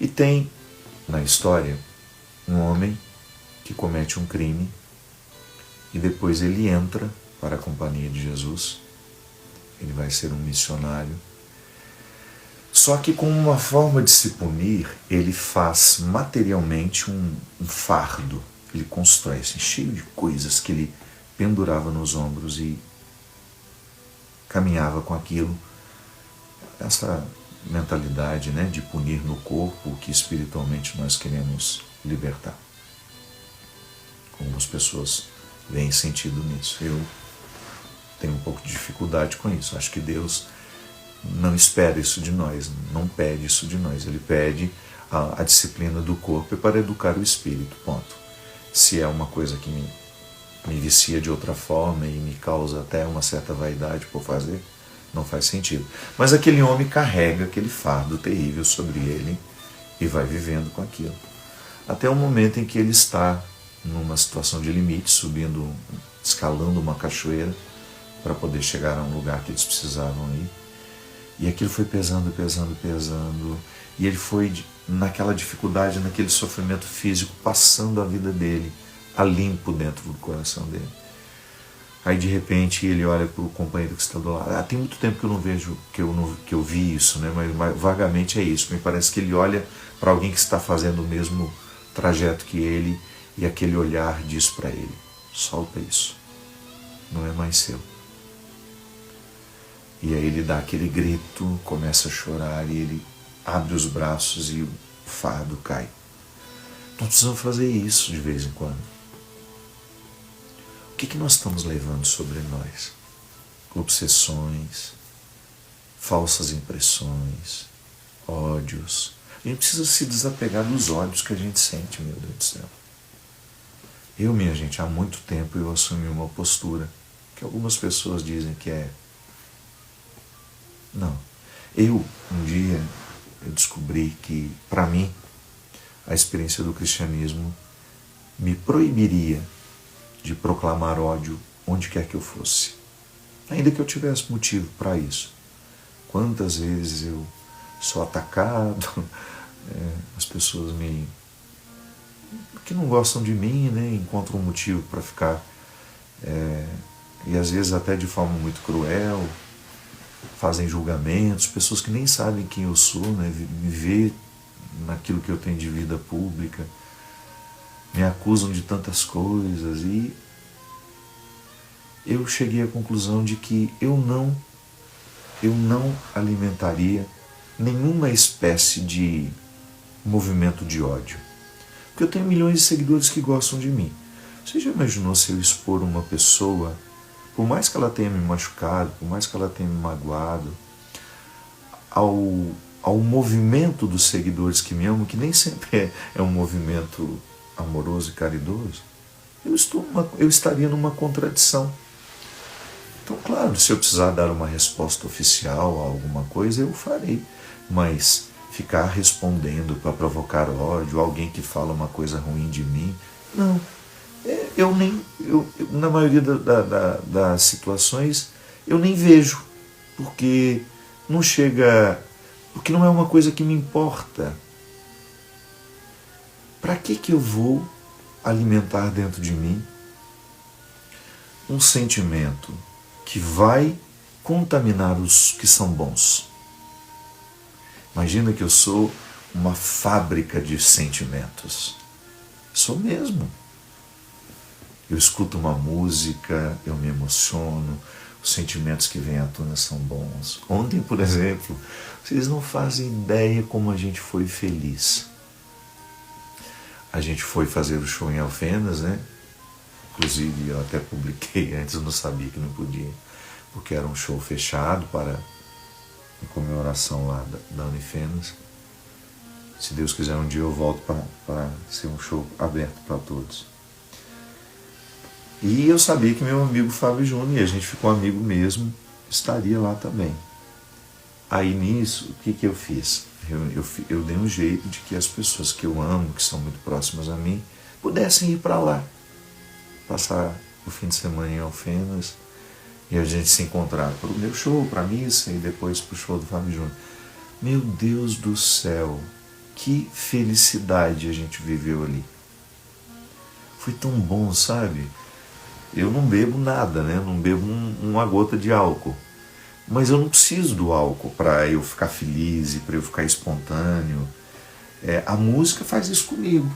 E tem na história um homem que comete um crime e depois ele entra para a companhia de Jesus. Ele vai ser um missionário. Só que com uma forma de se punir, ele faz materialmente um fardo. Ele constrói assim, cheio de coisas que ele pendurava nos ombros e caminhava com aquilo. Essa mentalidade, né, de punir no corpo o que espiritualmente nós queremos libertar. Algumas pessoas veem sentido nisso. Eu tenho um pouco de dificuldade com isso. Acho que Deus não espera isso de nós, não pede isso de nós. Ele pede a disciplina do corpo para educar o espírito, ponto. Se é uma coisa que me vicia de outra forma e me causa até uma certa vaidade por fazer, não faz sentido. Mas aquele homem carrega aquele fardo terrível sobre ele e vai vivendo com aquilo. Até o momento em que ele está numa situação de limite, escalando uma cachoeira para poder chegar a um lugar que eles precisavam ir. E aquilo foi pesando, pesando, pesando. E ele foi naquela dificuldade, naquele sofrimento físico, passando a vida dele a limpo dentro do coração dele. Aí de repente ele olha para o companheiro que está do lado. Tem muito tempo que eu não vejo, que eu vi isso, né? Mas vagamente é isso. Me parece que ele olha para alguém que está fazendo o mesmo trajeto que ele e aquele olhar diz para ele: solta isso, não é mais seu. E aí ele dá aquele grito, começa a chorar e ele abre os braços e o fardo cai. Nós precisamos fazer isso de vez em quando. O que nós estamos levando sobre nós? Obsessões, falsas impressões, ódios. A gente precisa se desapegar dos ódios que a gente sente, meu Deus do céu. Minha gente, há muito tempo eu assumi uma postura que algumas pessoas dizem que é... Não. Um dia, eu descobri que, para mim, a experiência do cristianismo me proibiria de proclamar ódio onde quer que eu fosse. Ainda que eu tivesse motivo para isso. Quantas vezes eu sou atacado, as pessoas que não gostam de mim, né, encontram um motivo para ficar, e às vezes até de forma muito cruel, fazem julgamentos, pessoas que nem sabem quem eu sou, né, me vê naquilo que eu tenho de vida pública, me acusam de tantas coisas, e eu cheguei à conclusão de que eu não alimentaria nenhuma espécie de movimento de ódio. Porque eu tenho milhões de seguidores que gostam de mim. Você já imaginou se eu expor uma pessoa, por mais que ela tenha me machucado, por mais que ela tenha me magoado, ao movimento dos seguidores que me amam, que nem sempre é um movimento amoroso e caridoso, eu estaria numa contradição. Então, claro, se eu precisar dar uma resposta oficial a alguma coisa, eu farei. Mas ficar respondendo para provocar ódio, alguém que fala uma coisa ruim de mim, não. Na maioria das situações, eu nem vejo, porque não é uma coisa que me importa. Para que eu vou alimentar dentro de mim um sentimento que vai contaminar os que são bons. Imagina que eu sou uma fábrica de sentimentos. Sou mesmo. Eu escuto uma música, eu me emociono, os sentimentos que vêm à tona são bons. Ontem, por exemplo, vocês não fazem ideia como a gente foi feliz. A gente foi fazer o show em Alfenas, né? Inclusive, eu até publiquei antes, eu não sabia que não podia, porque era um show fechado para em comemoração lá da Unifenas. Se Deus quiser, um dia eu volto para ser um show aberto para todos. E eu sabia que meu amigo Fábio Júnior, e a gente ficou amigo mesmo, estaria lá também. Aí nisso, o que eu fiz? Eu dei um jeito de que as pessoas que eu amo, que são muito próximas a mim, pudessem ir para lá, passar o fim de semana em Alfenas, e a gente se encontrar para o meu show, para a missa, e depois para o show do Fábio Júnior. Meu Deus do céu, que felicidade a gente viveu ali. Foi tão bom, sabe? Eu não bebo nada, né? Não bebo uma gota de álcool. Mas eu não preciso do álcool para eu ficar feliz e para eu ficar espontâneo. A música faz isso comigo.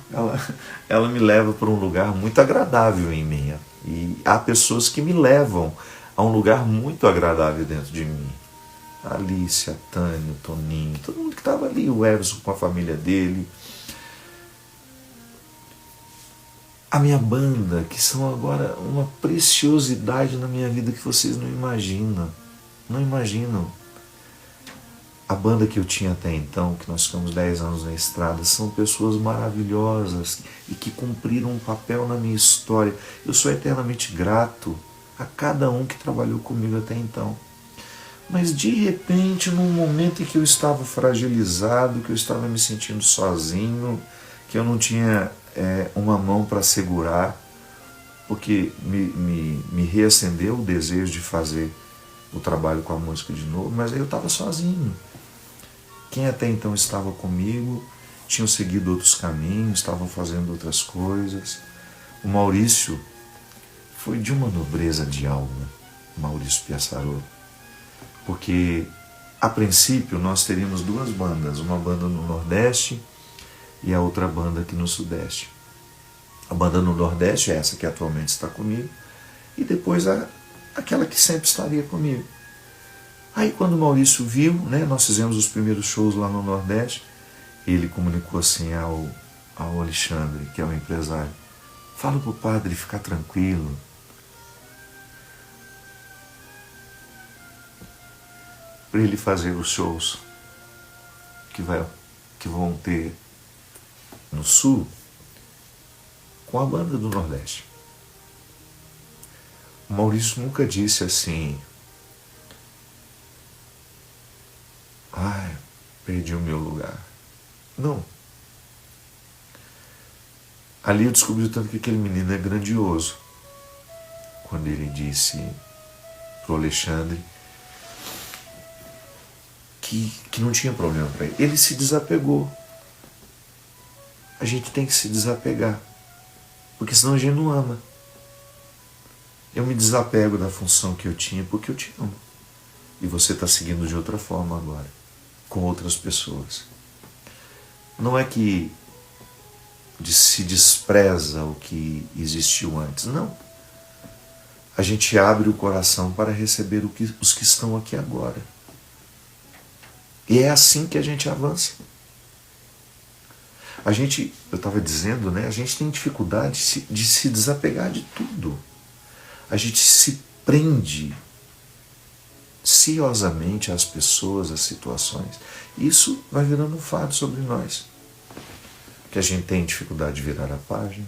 Ela me leva para um lugar muito agradável em mim. E há pessoas que me levam a um lugar muito agradável dentro de mim. A Alice, a Tânia, o Toninho, todo mundo que estava ali, o Everson com a família dele. A minha banda, que são agora uma preciosidade na minha vida que vocês não imaginam. Não imaginam. A banda que eu tinha até então, que nós ficamos 10 anos na estrada, são pessoas maravilhosas e que cumpriram um papel na minha história. Eu sou eternamente grato a cada um que trabalhou comigo até então. Mas de repente, num momento em que eu estava fragilizado, que eu estava me sentindo sozinho, que eu não tinha uma mão para segurar, porque me reacendeu o desejo de fazer o trabalho com a música de novo, mas aí eu estava sozinho. Quem até então estava comigo tinham seguido outros caminhos, estavam fazendo outras coisas. O Maurício foi de uma nobreza de alma, Maurício Piaçarotto, porque a princípio nós teríamos duas bandas, uma banda no Nordeste e a outra banda aqui no Sudeste. A banda no Nordeste é essa que atualmente está comigo, e depois aquela que sempre estaria comigo. Aí quando o Maurício viu, né, nós fizemos os primeiros shows lá no Nordeste, ele comunicou assim ao Alexandre, que é o empresário: fala para o padre ficar tranquilo, para ele fazer os shows que vão ter no Sul com a banda do Nordeste. O Maurício nunca disse assim: ai, perdi o meu lugar. Não. Ali eu descobri tanto que aquele menino é grandioso. Quando ele disse pro Alexandre que não tinha problema para ele. Ele se desapegou. A gente tem que se desapegar, porque senão a gente não ama. Eu me desapego da função que eu tinha porque eu te amo. E você está seguindo de outra forma agora, com outras pessoas. Não é que se despreza o que existiu antes, não. A gente abre o coração para receber os que estão aqui agora. E é assim que a gente avança. Eu estava dizendo, né? A gente tem dificuldade de se desapegar de tudo. A gente se prende ciosamente às pessoas, às situações. Isso vai virando um fardo sobre nós. Que a gente tem dificuldade de virar a página,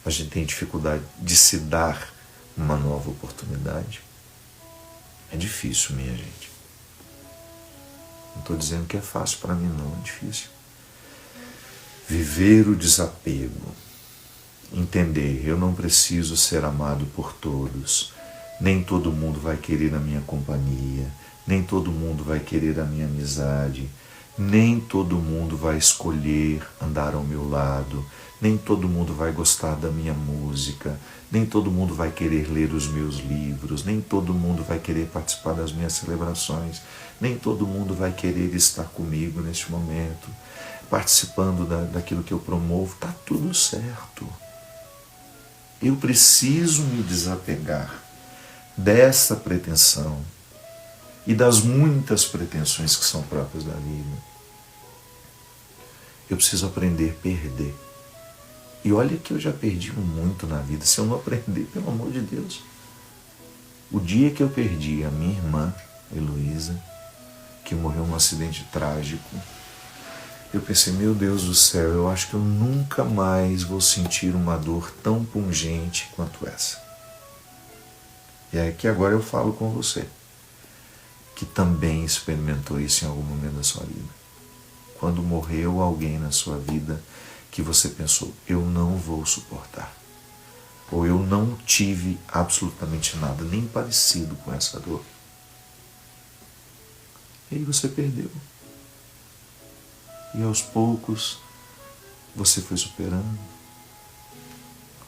a gente tem dificuldade de se dar uma nova oportunidade. É difícil, minha gente. Não estou dizendo que é fácil para mim, não, é difícil. Viver o desapego. Entender, eu não preciso ser amado por todos. Nem todo mundo vai querer a minha companhia. Nem todo mundo vai querer a minha amizade. Nem todo mundo vai escolher andar ao meu lado, nem todo mundo vai gostar da minha música, nem todo mundo vai querer ler os meus livros, nem todo mundo vai querer participar das minhas celebrações, nem todo mundo vai querer estar comigo neste momento, participando daquilo que eu promovo. Está tudo certo. Eu preciso me desapegar dessa pretensão e das muitas pretensões que são próprias da vida. Eu preciso aprender a perder. E olha que eu já perdi muito na vida. Se eu não aprender, pelo amor de Deus. O dia que eu perdi a minha irmã, Heloísa, que morreu num acidente trágico, eu pensei, meu Deus do céu, eu acho que eu nunca mais vou sentir uma dor tão pungente quanto essa. E é que agora eu falo com você, que também experimentou isso em algum momento da sua vida. Quando morreu alguém na sua vida que você pensou, eu não vou suportar. Ou eu não tive absolutamente nada, nem parecido com essa dor. E aí você perdeu. E aos poucos você foi superando.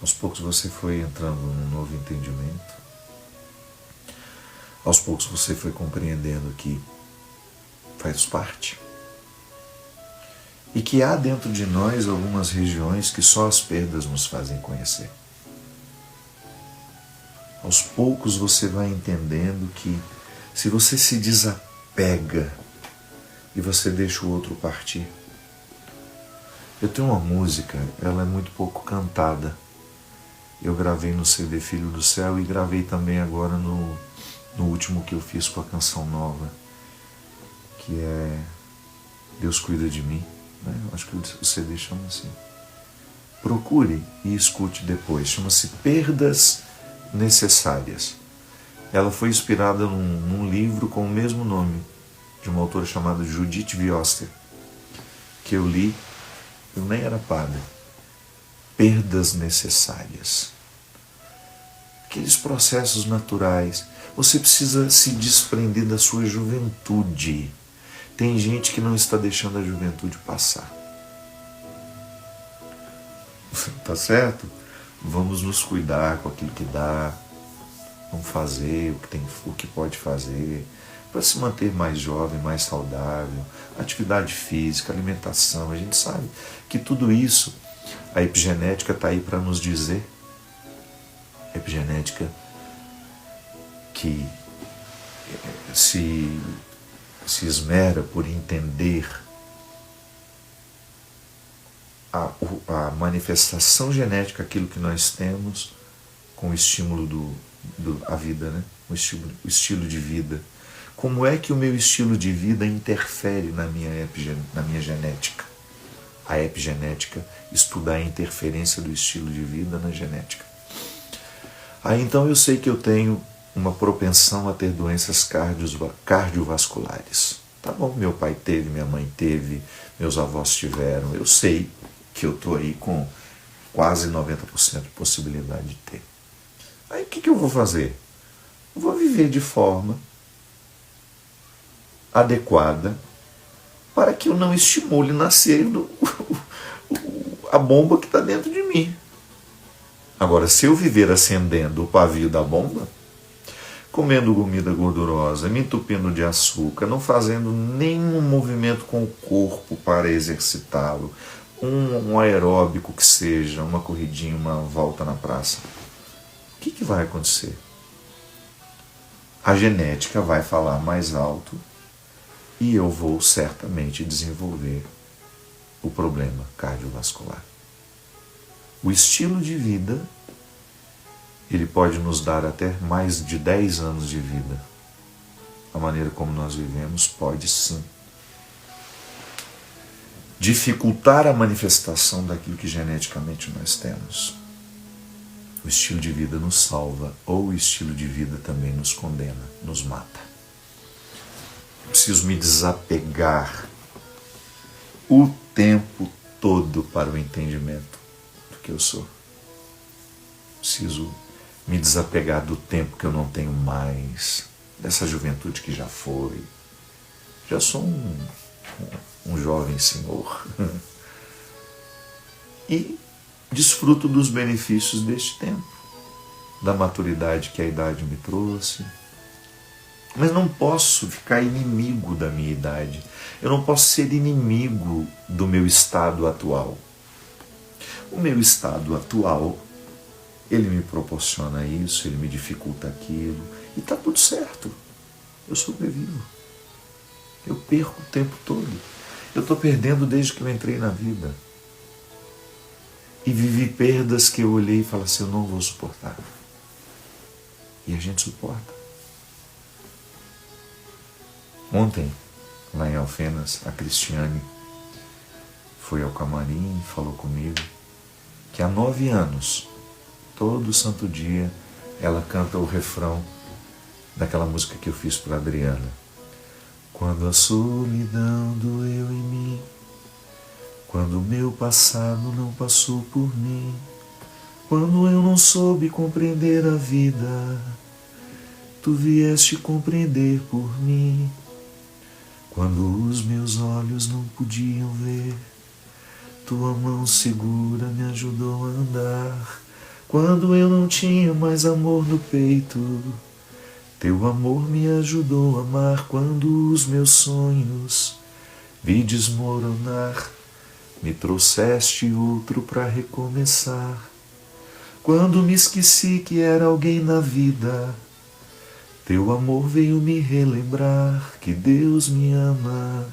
Aos poucos você foi entrando num novo entendimento. Aos poucos você foi compreendendo que faz parte. E que há dentro de nós algumas regiões que só as perdas nos fazem conhecer. Aos poucos você vai entendendo que se você se desapega e você deixa o outro partir. Eu tenho uma música, ela é muito pouco cantada. Eu gravei no CD Filho do Céu e gravei também agora no último que eu fiz com a Canção Nova, que é Deus Cuida de Mim. Acho que o CD chama assim. Procure e escute depois. Chama-se Perdas Necessárias. Ela foi inspirada num livro com o mesmo nome, de uma autora chamada Judith Vioster, que eu li, eu nem era padre. Perdas necessárias. Aqueles processos naturais. Você precisa se desprender da sua juventude. Tem gente que não está deixando a juventude passar. Tá certo? Vamos nos cuidar com aquilo que dá. Vamos fazer o que pode fazer para se manter mais jovem, mais saudável. Atividade física, alimentação. A gente sabe que tudo isso, a epigenética está aí para nos dizer. A epigenética que se esmera por entender a manifestação genética, aquilo que nós temos, com o estímulo da vida, né? O estilo de vida. Como é que o meu estilo de vida interfere na minha genética? A epigenética estuda a interferência do estilo de vida na genética. Aí então eu sei que eu tenho uma propensão a ter doenças cardiovasculares. Tá bom, meu pai teve, minha mãe teve, meus avós tiveram. Eu sei que eu estou aí com quase 90% de possibilidade de ter. Aí o que eu vou fazer? Eu vou viver de forma adequada para que eu não estimule nascer a bomba que está dentro de mim. Agora, se eu viver acendendo o pavio da bomba, comendo comida gordurosa, me entupindo de açúcar, não fazendo nenhum movimento com o corpo para exercitá-lo, um aeróbico que seja, uma corridinha, uma volta na praça, o que vai acontecer? A genética vai falar mais alto e eu vou certamente desenvolver o problema cardiovascular. O estilo de vida, ele pode nos dar até mais de 10 anos de vida. A maneira como nós vivemos pode sim dificultar a manifestação daquilo que geneticamente nós temos. O estilo de vida nos salva, ou o estilo de vida também nos condena, nos mata. Eu preciso me desapegar o tempo todo para o entendimento do que eu sou. Preciso me desapegar do tempo que eu não tenho mais, dessa juventude que já foi. Já sou um jovem senhor. E desfruto dos benefícios deste tempo, da maturidade que a idade me trouxe. Mas não posso ficar inimigo da minha idade. Eu não posso ser inimigo do meu estado atual. O meu estado atual, ele me proporciona isso, ele me dificulta aquilo, e está tudo certo. Eu sobrevivo. Eu perco o tempo todo. Eu estou perdendo desde que eu entrei na vida. E vivi perdas que eu olhei e falei assim, eu não vou suportar. E a gente suporta. Ontem, lá em Alfenas, a Cristiane foi ao camarim e falou comigo que há 9 anos, todo santo dia, ela canta o refrão daquela música que eu fiz para a Adriana. Quando a solidão doeu em mim, quando o meu passado não passou por mim, quando eu não soube compreender a vida, tu vieste compreender por mim. Quando os meus olhos não podiam ver, tua mão segura me ajudou a andar. Quando eu não tinha mais amor no peito, teu amor me ajudou a amar. Quando os meus sonhos vi desmoronar, me trouxeste outro para recomeçar. Quando me esqueci que era alguém na vida, teu amor veio me relembrar que Deus me ama,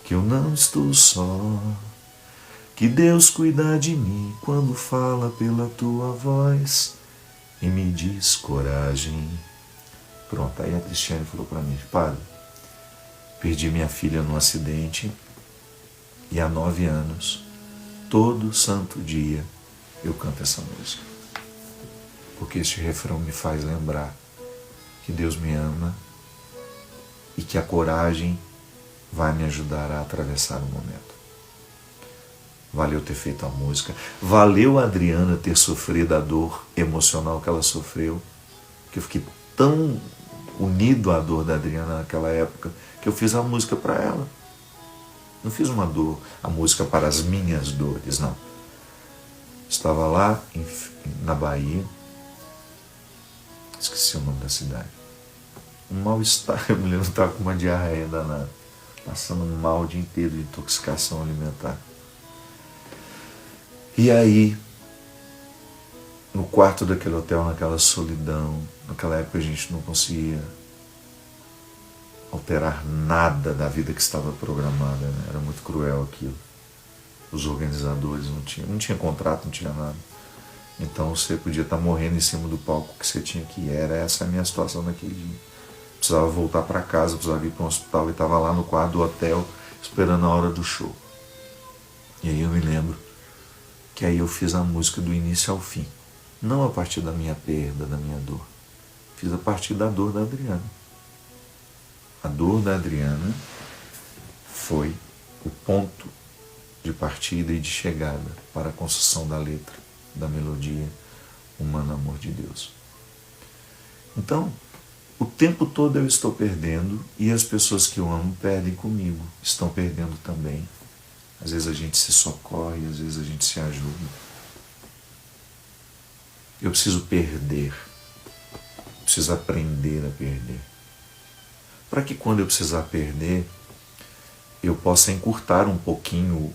que eu não estou só, que Deus cuida de mim quando fala pela tua voz e me diz coragem. Pronto, aí a Cristiane falou para mim, padre, perdi minha filha num acidente e há 9 anos, todo santo dia, eu canto essa música. Porque este refrão me faz lembrar que Deus me ama e que a coragem vai me ajudar a atravessar o momento. Valeu ter feito a música, valeu a Adriana ter sofrido a dor emocional que ela sofreu, que eu fiquei tão unido à dor da Adriana naquela época, que eu fiz a música para ela. Não fiz a música para as minhas dores, não. Estava lá na Bahia, esqueci o nome da cidade. Um mal-estar, a mulher estava com uma diarreia danada, passando mal o dia inteiro de intoxicação alimentar. E aí, no quarto daquele hotel, naquela solidão, naquela época a gente não conseguia alterar nada da vida que estava programada, né? Era muito cruel aquilo. Os organizadores não tinha contrato, não tinha nada. Então você podia estar morrendo em cima do palco que você tinha que ir. Essa a minha situação naquele dia. Precisava voltar para casa, precisava ir para um hospital e estava lá no quarto do hotel esperando a hora do show. E aí eu me lembro que aí eu fiz a música do início ao fim. Não a partir da minha perda, da minha dor. Fiz a partir da dor da Adriana. A dor da Adriana foi o ponto de partida e de chegada para a construção da letra, da melodia Humano Amor de Deus. Então, o tempo todo eu estou perdendo e as pessoas que eu amo perdem comigo, estão perdendo também. Às vezes a gente se socorre, às vezes a gente se ajuda. Eu preciso perder, preciso aprender a perder. Para que quando eu precisar perder, eu possa encurtar um pouquinho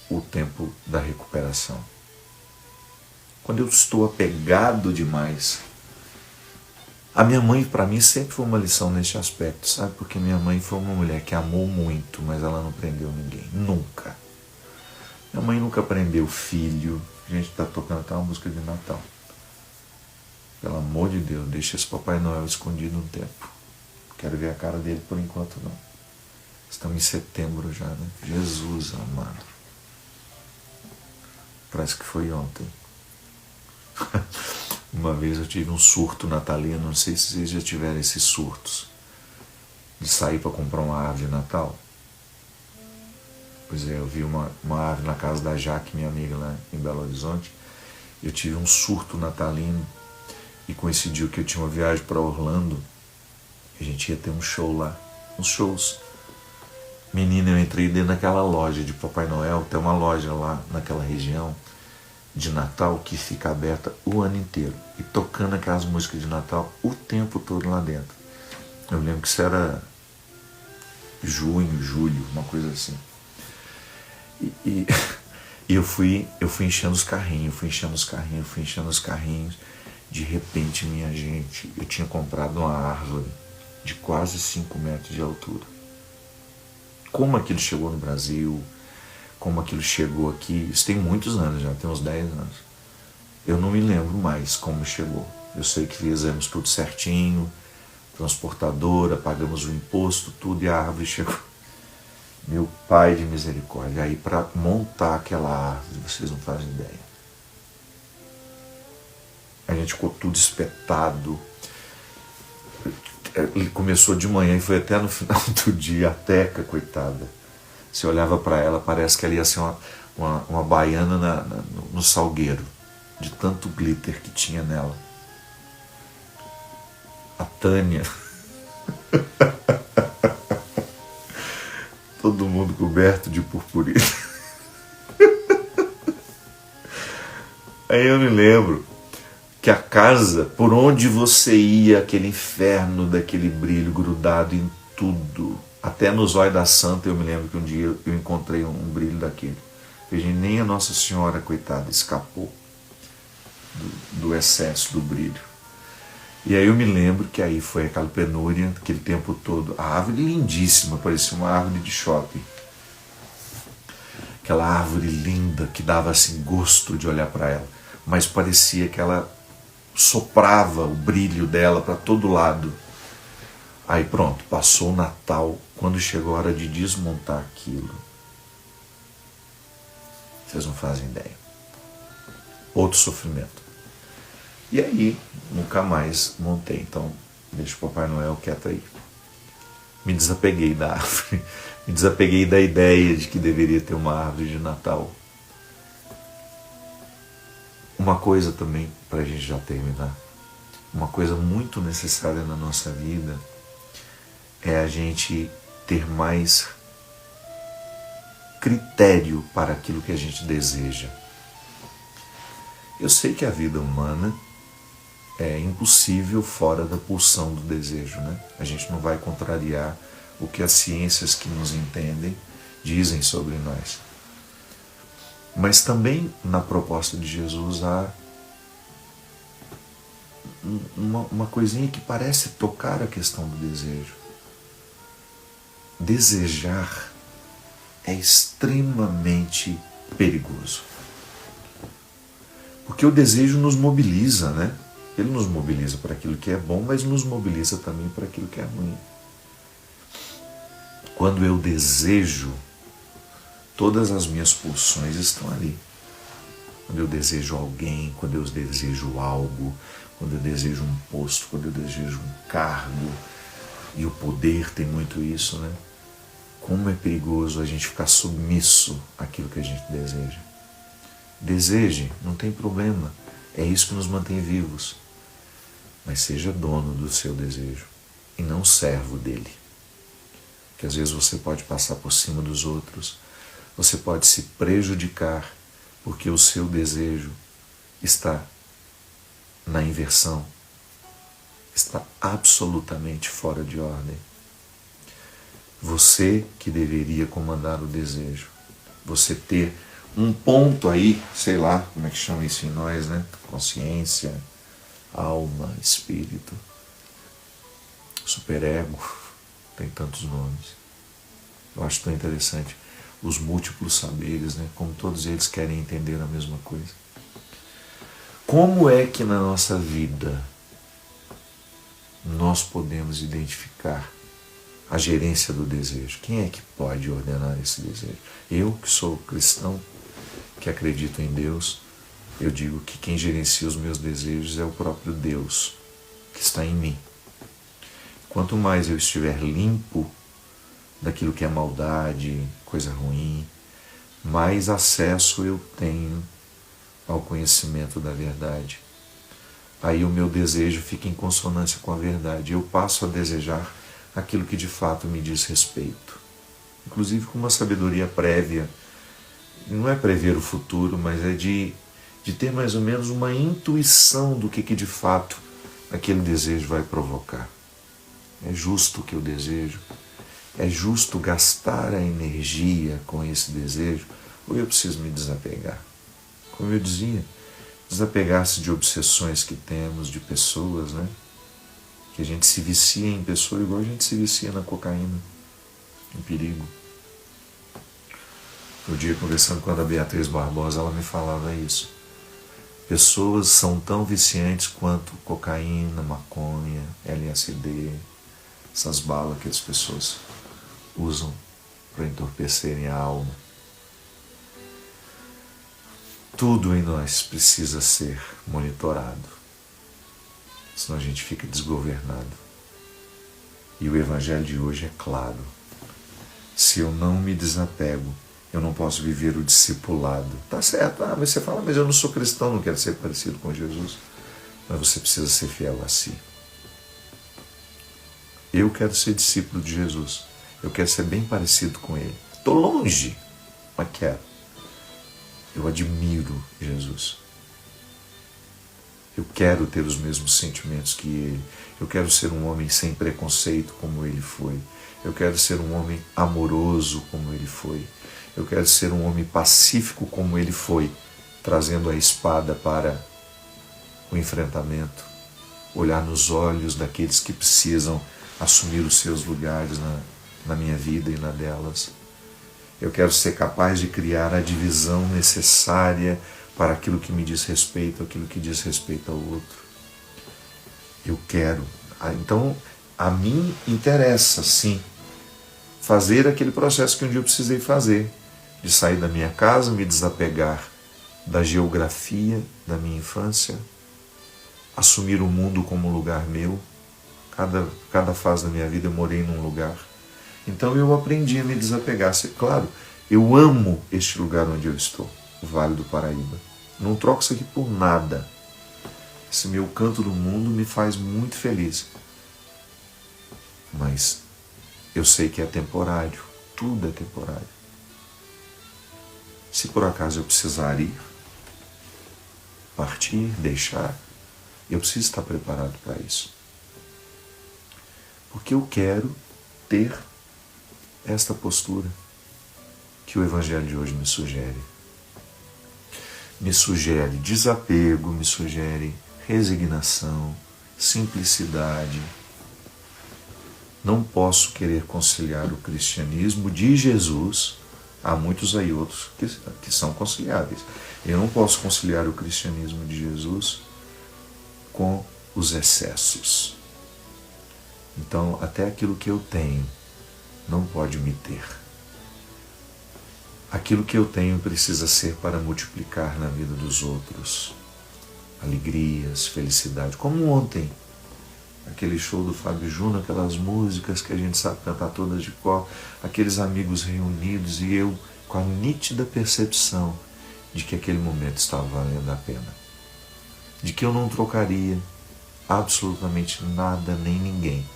o tempo da recuperação. Quando eu estou apegado demais, a minha mãe para mim sempre foi uma lição nesse aspecto, sabe? Porque minha mãe foi uma mulher que amou muito, mas ela não prendeu ninguém, nunca. Minha mãe nunca prendeu filho. A gente está tocando até uma música de Natal. Pelo amor de Deus, deixa esse Papai Noel escondido um tempo. Quero ver a cara dele por enquanto não. Estamos em setembro já, né? Jesus amado. Parece que foi ontem. Uma vez eu tive um surto natalino, não sei se vocês já tiveram esses surtos, de sair para comprar uma árvore de Natal. Pois é, eu vi uma árvore na casa da Jaque, minha amiga lá em Belo Horizonte. Eu tive um surto natalino e coincidiu que eu tinha uma viagem para Orlando. A gente ia ter um show lá, uns shows. Menina, eu entrei dentro daquela loja de Papai Noel. Tem uma loja lá naquela região de Natal que fica aberta o ano inteiro e tocando aquelas músicas de Natal o tempo todo lá dentro. Eu lembro que isso era junho, julho, uma coisa assim. E eu fui enchendo os carrinhos, fui enchendo os carrinhos. De repente, minha gente, eu tinha comprado uma árvore de quase 5 metros de altura. Como aquilo chegou no Brasil, como aquilo chegou aqui, isso tem muitos anos já, tem uns 10 anos. Eu não me lembro mais como chegou. Eu sei que fizemos tudo certinho, transportadora, pagamos o imposto, tudo, e a árvore chegou. Meu pai de misericórdia, aí para montar aquela árvore, vocês não fazem ideia. A gente ficou tudo espetado. Ele começou de manhã e foi até no final do dia. A Teca, coitada. Você olhava para ela, parece que ela ia ser uma baiana no salgueiro, de tanto glitter que tinha nela. A Tânia. Todo mundo coberto de purpurina. Aí eu me lembro que a casa, por onde você ia, aquele inferno daquele brilho grudado em tudo, até nos olhos da Santa. Eu me lembro que um dia eu encontrei um brilho daquele. Veja, nem a Nossa Senhora, coitada, escapou do excesso do brilho. E aí eu me lembro que aí foi aquela penúria, aquele tempo todo. A árvore lindíssima, parecia uma árvore de shopping. Aquela árvore linda que dava assim gosto de olhar para ela, mas parecia que ela soprava o brilho dela para todo lado. Aí pronto, passou o Natal. Quando chegou a hora de desmontar aquilo, vocês não fazem ideia. Outro sofrimento. E aí, nunca mais montei. Então, deixa o Papai Noel quieto aí. Me desapeguei da árvore. Me desapeguei da ideia de que deveria ter uma árvore de Natal. Uma coisa também, para a gente já terminar, uma coisa muito necessária na nossa vida é a gente ter mais critério para aquilo que a gente deseja. Eu sei que a vida humana é impossível fora da pulsão do desejo, né? A gente não vai contrariar o que as ciências que nos entendem dizem sobre nós. Mas também na proposta de Jesus há uma coisinha que parece tocar a questão do desejo. Desejar é extremamente perigoso. Porque o desejo nos mobiliza, né? Ele nos mobiliza para aquilo que é bom, mas nos mobiliza também para aquilo que é ruim. Quando eu desejo, todas as minhas pulsões estão ali. Quando eu desejo alguém, quando eu desejo algo, quando eu desejo um posto, quando eu desejo um cargo, e o poder tem muito isso, né? Como é perigoso a gente ficar submisso àquilo que a gente deseja. Deseje, não tem problema, é isso que nos mantém vivos. Mas seja dono do seu desejo e não servo dele. Porque às vezes você pode passar por cima dos outros, você pode se prejudicar porque o seu desejo está na inversão, está absolutamente fora de ordem. Você que deveria comandar o desejo, você ter um ponto aí, sei lá, como é que chama isso em nós, né? Consciência, alma, espírito, superego, tem tantos nomes. Eu acho tão interessante os múltiplos saberes, né? Como todos eles querem entender a mesma coisa. Como é que na nossa vida nós podemos identificar a gerência do desejo? Quem é que pode ordenar esse desejo? Eu, que sou cristão, que acredito em Deus, eu digo que quem gerencia os meus desejos é o próprio Deus que está em mim. Quanto mais eu estiver limpo daquilo que é maldade, coisa ruim, mais acesso eu tenho ao conhecimento da verdade. Aí o meu desejo fica em consonância com a verdade. Eu passo a desejar aquilo que de fato me diz respeito. inclusive com uma sabedoria prévia. Não é prever o futuro, mas é de ter mais ou menos uma intuição do que de fato aquele desejo vai provocar. É justo o que eu desejo? É justo gastar a energia com esse desejo? Ou eu preciso me desapegar? Como eu dizia, desapegar-se de obsessões que temos, de pessoas, né? Que a gente se vicia em pessoa igual a gente se vicia na cocaína. Um perigo. Um dia, conversando com a Beatriz Barbosa, ela me falava isso. Pessoas são tão viciantes quanto cocaína, maconha, LSD, essas balas que as pessoas usam para entorpecerem a alma. Tudo em nós precisa ser monitorado, senão a gente fica desgovernado. E o Evangelho de hoje é claro. Se eu não me desapego, eu não posso viver o discipulado. Tá certo, mas você fala, mas eu não sou cristão, não quero ser parecido com Jesus. Mas você precisa ser fiel a si. Eu quero ser discípulo de Jesus. Eu quero ser bem parecido com Ele. Estou longe, mas quero. Eu admiro Jesus. Eu quero ter os mesmos sentimentos que Ele. Eu quero ser um homem sem preconceito como Ele foi. Eu quero ser um homem amoroso como Ele foi. Eu quero ser um homem pacífico como Ele foi, trazendo a espada para o enfrentamento, olhar nos olhos daqueles que precisam assumir os seus lugares na minha vida e na delas. Eu quero ser capaz de criar a divisão necessária para aquilo que me diz respeito, aquilo que diz respeito ao outro. Eu quero. Então, a mim interessa, sim, fazer aquele processo que um dia eu precisei fazer, de sair da minha casa, me desapegar da geografia da minha infância, assumir o mundo como um lugar meu. Cada fase da minha vida eu morei num lugar. Então eu aprendi a me desapegar. Claro, eu amo este lugar onde eu estou, o Vale do Paraíba. Não troco isso aqui por nada. Esse meu canto do mundo me faz muito feliz. Mas eu sei que é temporário. Tudo é temporário. Se por acaso eu precisar ir, partir, deixar, eu preciso estar preparado para isso. Porque eu quero ter esta postura que o Evangelho de hoje me sugere. Me sugere desapego, me sugere resignação, simplicidade. Não posso querer conciliar o cristianismo de Jesus. Há muitos aí outros que são conciliáveis. Eu não posso conciliar o cristianismo de Jesus com os excessos. Então, até aquilo que eu tenho não pode me ter. Aquilo que eu tenho precisa ser para multiplicar na vida dos outros. Alegrias, felicidade. Como ontem, aquele show do Fábio Júnior, aquelas músicas que a gente sabe cantar todas de cor, aqueles amigos reunidos e eu com a nítida percepção de que aquele momento estava valendo a pena. De que eu não trocaria absolutamente nada nem ninguém.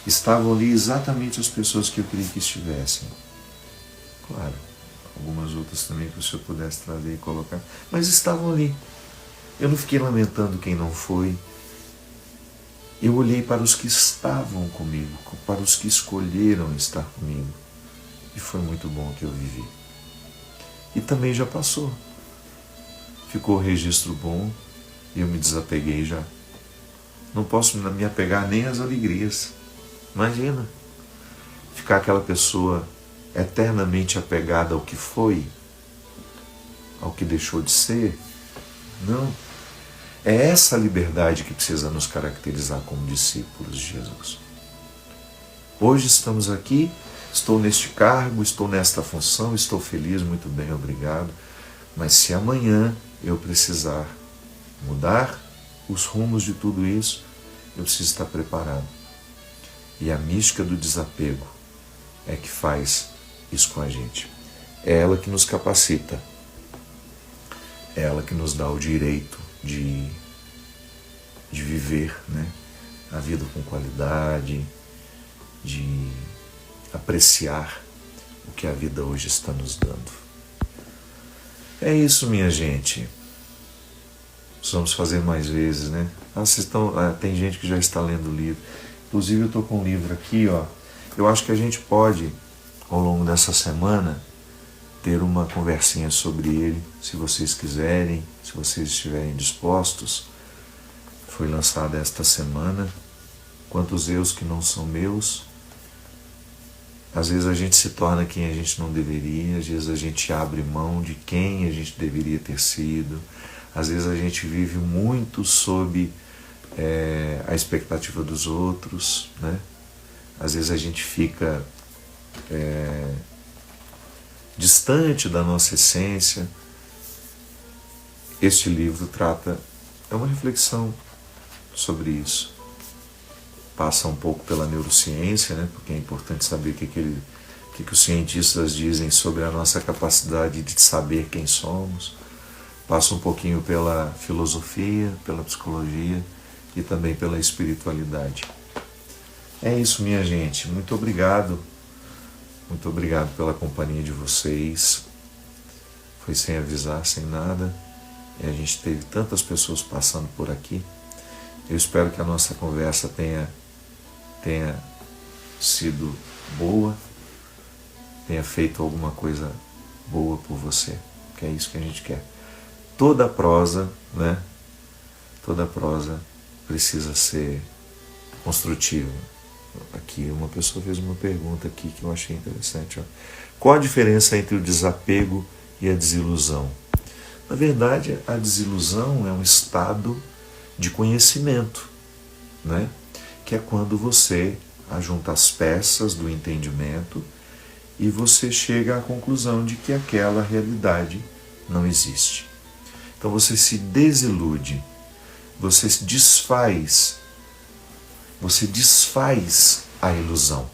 Estavam ali exatamente as pessoas que eu queria que estivessem. Claro, algumas outras também que o senhor pudesse trazer e colocar, mas estavam ali. Eu não fiquei lamentando quem não foi. Eu olhei para os que estavam comigo, para os que escolheram estar comigo. E foi muito bom o que eu vivi. E também já passou. Ficou o registro bom e eu me desapeguei já. Não posso me apegar nem às alegrias. Imagina, ficar aquela pessoa eternamente apegada ao que foi, ao que deixou de ser. Não. É essa liberdade que precisa nos caracterizar como discípulos de Jesus. Hoje estamos aqui, estou neste cargo, estou nesta função, estou feliz, muito bem, obrigado. Mas se amanhã eu precisar mudar os rumos de tudo isso, eu preciso estar preparado. E a mística do desapego é que faz isso com a gente. É ela que nos capacita. É ela que nos dá o direito de viver, né, a vida com qualidade, de apreciar o que a vida hoje está nos dando. É isso, minha gente. Vamos fazer mais vezes, né? Tem gente que já está lendo o livro. Inclusive eu estou com um livro aqui, ó. Eu acho que a gente pode, ao longo dessa semana, ter uma conversinha sobre ele, se vocês quiserem, se vocês estiverem dispostos. Foi lançado esta semana. Quantos eus que não são meus. Às vezes a gente se torna quem a gente não deveria, às vezes a gente abre mão de quem a gente deveria ter sido, às vezes a gente vive muito sob a expectativa dos outros, né? Às vezes a gente fica distante da nossa essência. Este livro é uma reflexão sobre isso. Passa um pouco pela neurociência, né? Porque é importante saber o que os cientistas dizem sobre a nossa capacidade de saber quem somos. Passa um pouquinho pela filosofia, pela psicologia e também pela espiritualidade. É isso, minha gente. Muito obrigado. Muito obrigado pela companhia de vocês. Foi sem avisar, sem nada. E a gente teve tantas pessoas passando por aqui. Eu espero que a nossa conversa tenha sido boa, tenha feito alguma coisa boa por você, que é isso que a gente quer. Toda prosa, né? Toda prosa precisa ser construtiva. Aqui uma pessoa fez uma pergunta aqui que eu achei interessante. Ó. Qual a diferença entre o desapego e a desilusão? Na verdade, a desilusão é um estado de conhecimento, né? Que é quando você ajunta as peças do entendimento e você chega à conclusão de que aquela realidade não existe. Então você se desilude, você desfaz a ilusão.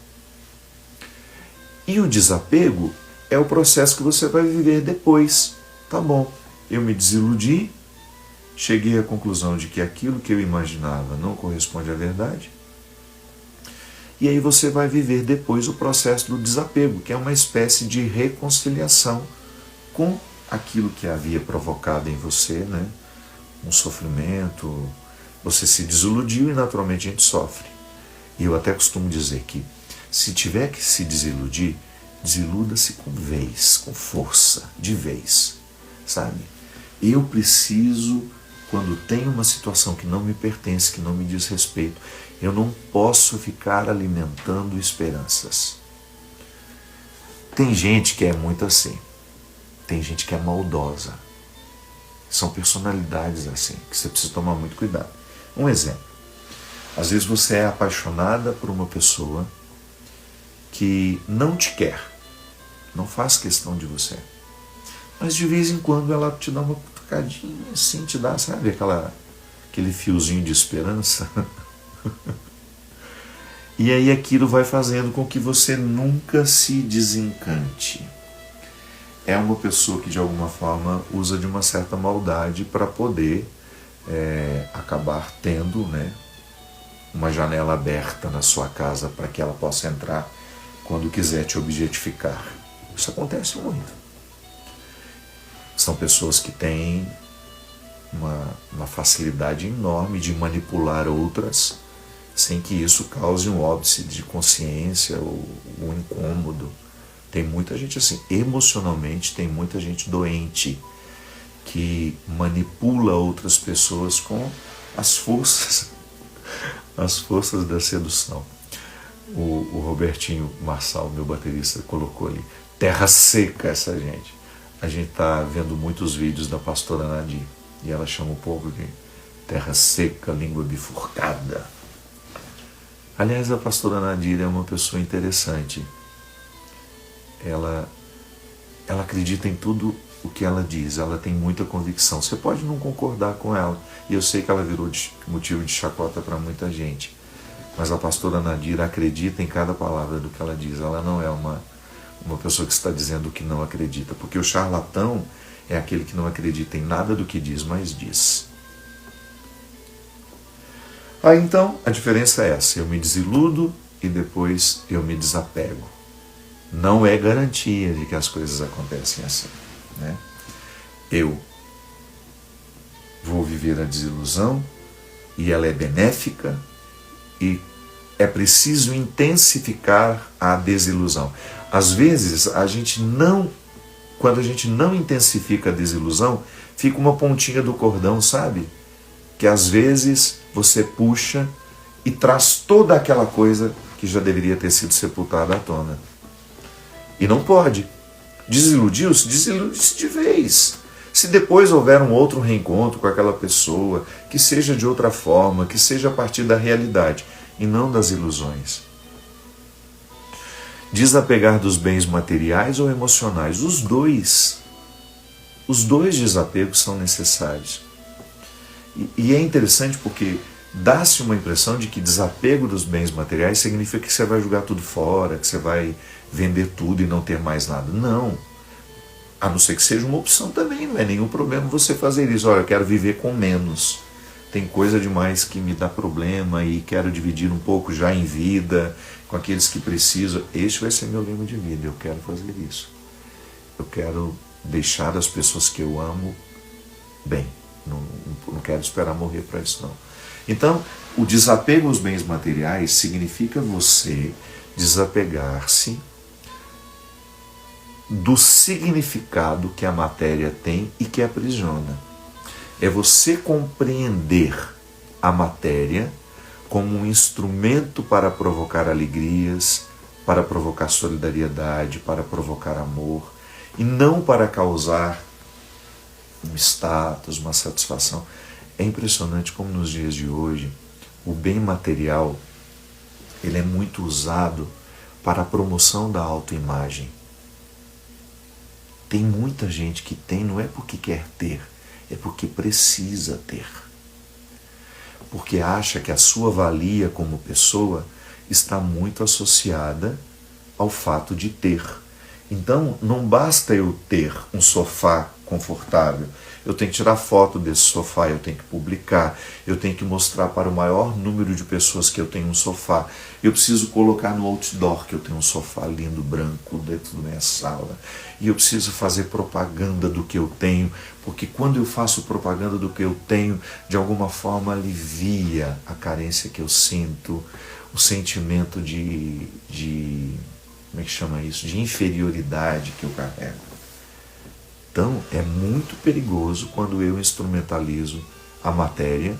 E o desapego é o processo que você vai viver depois. Tá bom, eu me desiludi, cheguei à conclusão de que aquilo que eu imaginava não corresponde à verdade. E aí você vai viver depois o processo do desapego, que é uma espécie de reconciliação com aquilo que havia provocado em você, né? Um sofrimento. Você se desiludiu e naturalmente a gente sofre. E eu até costumo dizer que se tiver que se desiludir, desiluda-se com vez, com força, de vez, sabe? Eu preciso, quando tem uma situação que não me pertence, que não me diz respeito, eu não posso ficar alimentando esperanças. Tem gente que é muito assim. Tem gente que é maldosa. São personalidades assim, que você precisa tomar muito cuidado. Um exemplo. Às vezes você é apaixonada por uma pessoa que não te quer, não faz questão de você. Mas de vez em quando ela te dá uma cutucadinha assim, te dá, sabe, aquele fiozinho de esperança. E aí aquilo vai fazendo com que você nunca se desencante. É uma pessoa que de alguma forma usa de uma certa maldade para poder acabar tendo, né, uma janela aberta na sua casa para que ela possa entrar quando quiser te objetificar. Isso acontece muito. São pessoas que têm uma facilidade enorme de manipular outras sem que isso cause um óbice de consciência ou um incômodo. Tem muita gente assim, emocionalmente tem muita gente doente que manipula outras pessoas com as forças da sedução. O Robertinho Marçal, meu baterista, colocou ali, terra seca essa gente. A gente está vendo muitos vídeos da pastora Nadir e ela chama o povo de terra seca, língua bifurcada. Aliás, a pastora Nadir é uma pessoa interessante. Ela acredita em tudo o que ela diz, ela tem muita convicção. Você pode não concordar com ela, e eu sei que ela virou motivo de chacota para muita gente, mas a pastora Nadir acredita em cada palavra do que ela diz. Ela não é uma pessoa que está dizendo que não acredita, porque o charlatão é aquele que não acredita em nada do que diz, mas diz. Então, a diferença é essa, eu me desiludo e depois eu me desapego. não é garantia de que as coisas acontecem assim, né? Eu vou viver a desilusão e ela é benéfica e é preciso intensificar a desilusão. Às vezes, quando a gente não intensifica a desilusão, fica uma pontinha do cordão, sabe? Que às vezes você puxa e traz toda aquela coisa que já deveria ter sido sepultada à tona. E não pode. Desiludiu-se? Desilude-se de vez. Se depois houver um outro reencontro com aquela pessoa, que seja de outra forma, que seja a partir da realidade e não das ilusões. Desapegar dos bens materiais ou emocionais, os dois desapegos são necessários. E é interessante porque dá-se uma impressão de que desapego dos bens materiais significa que você vai jogar tudo fora, que você vai vender tudo e não ter mais nada. Não. A não ser que seja uma opção também, não é nenhum problema você fazer isso. Olha, eu quero viver com menos. Tem coisa demais que me dá problema e quero dividir um pouco já em vida com aqueles que precisam. Este vai ser meu lema de vida, eu quero fazer isso. Eu quero deixar as pessoas que eu amo bem. Não quero esperar morrer para isso, não. Então, o desapego aos bens materiais significa você desapegar-se do significado que a matéria tem e que aprisiona. É você compreender a matéria como um instrumento para provocar alegrias, para provocar solidariedade, para provocar amor, e não para causar um status, uma satisfação. É impressionante como nos dias de hoje o bem material ele é muito usado para a promoção da autoimagem. Tem muita gente que tem, não é porque quer ter, é porque precisa ter. Porque acha que a sua valia como pessoa está muito associada ao fato de ter. Então, não basta eu ter um sofá confortável, eu tenho que tirar foto desse sofá, eu tenho que publicar, eu tenho que mostrar para o maior número de pessoas que eu tenho um sofá, eu preciso colocar no outdoor que eu tenho um sofá lindo, branco, dentro da minha sala, e eu preciso fazer propaganda do que eu tenho, porque quando eu faço propaganda do que eu tenho, de alguma forma alivia a carência que eu sinto, o sentimento de como é que chama isso? De inferioridade que eu carrego. Então, é muito perigoso quando eu instrumentalizo a matéria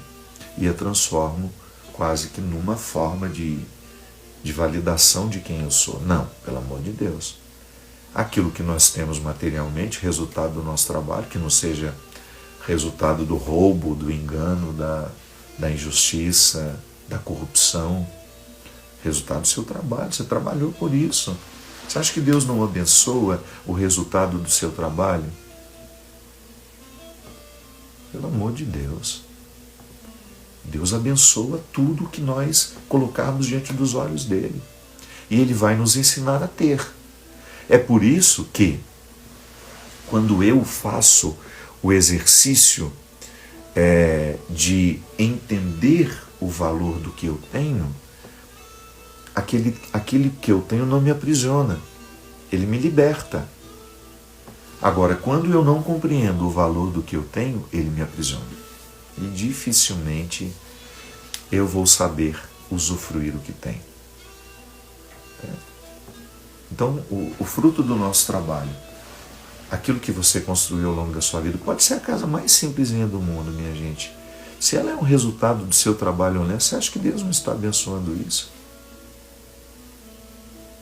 e a transformo quase que numa forma de validação de quem eu sou. Não, pelo amor de Deus. Aquilo que nós temos materialmente, resultado do nosso trabalho, que não seja resultado do roubo, do engano, da injustiça, da corrupção, resultado do seu trabalho, você trabalhou por isso. Você acha que Deus não abençoa o resultado do seu trabalho? Pelo amor de Deus. Deus abençoa tudo que nós colocarmos diante dos olhos dele. E ele vai nos ensinar a ter. É por isso que, quando eu faço o exercício de entender o valor do que eu tenho, aquele que eu tenho não me aprisiona, ele me liberta. Agora, quando eu não compreendo o valor do que eu tenho, ele me aprisiona. E dificilmente eu vou saber usufruir o que tenho. Então, o fruto do nosso trabalho, aquilo que você construiu ao longo da sua vida, pode ser a casa mais simplesinha do mundo, minha gente. Se ela é um resultado do seu trabalho honesto, você acha que Deus não está abençoando isso?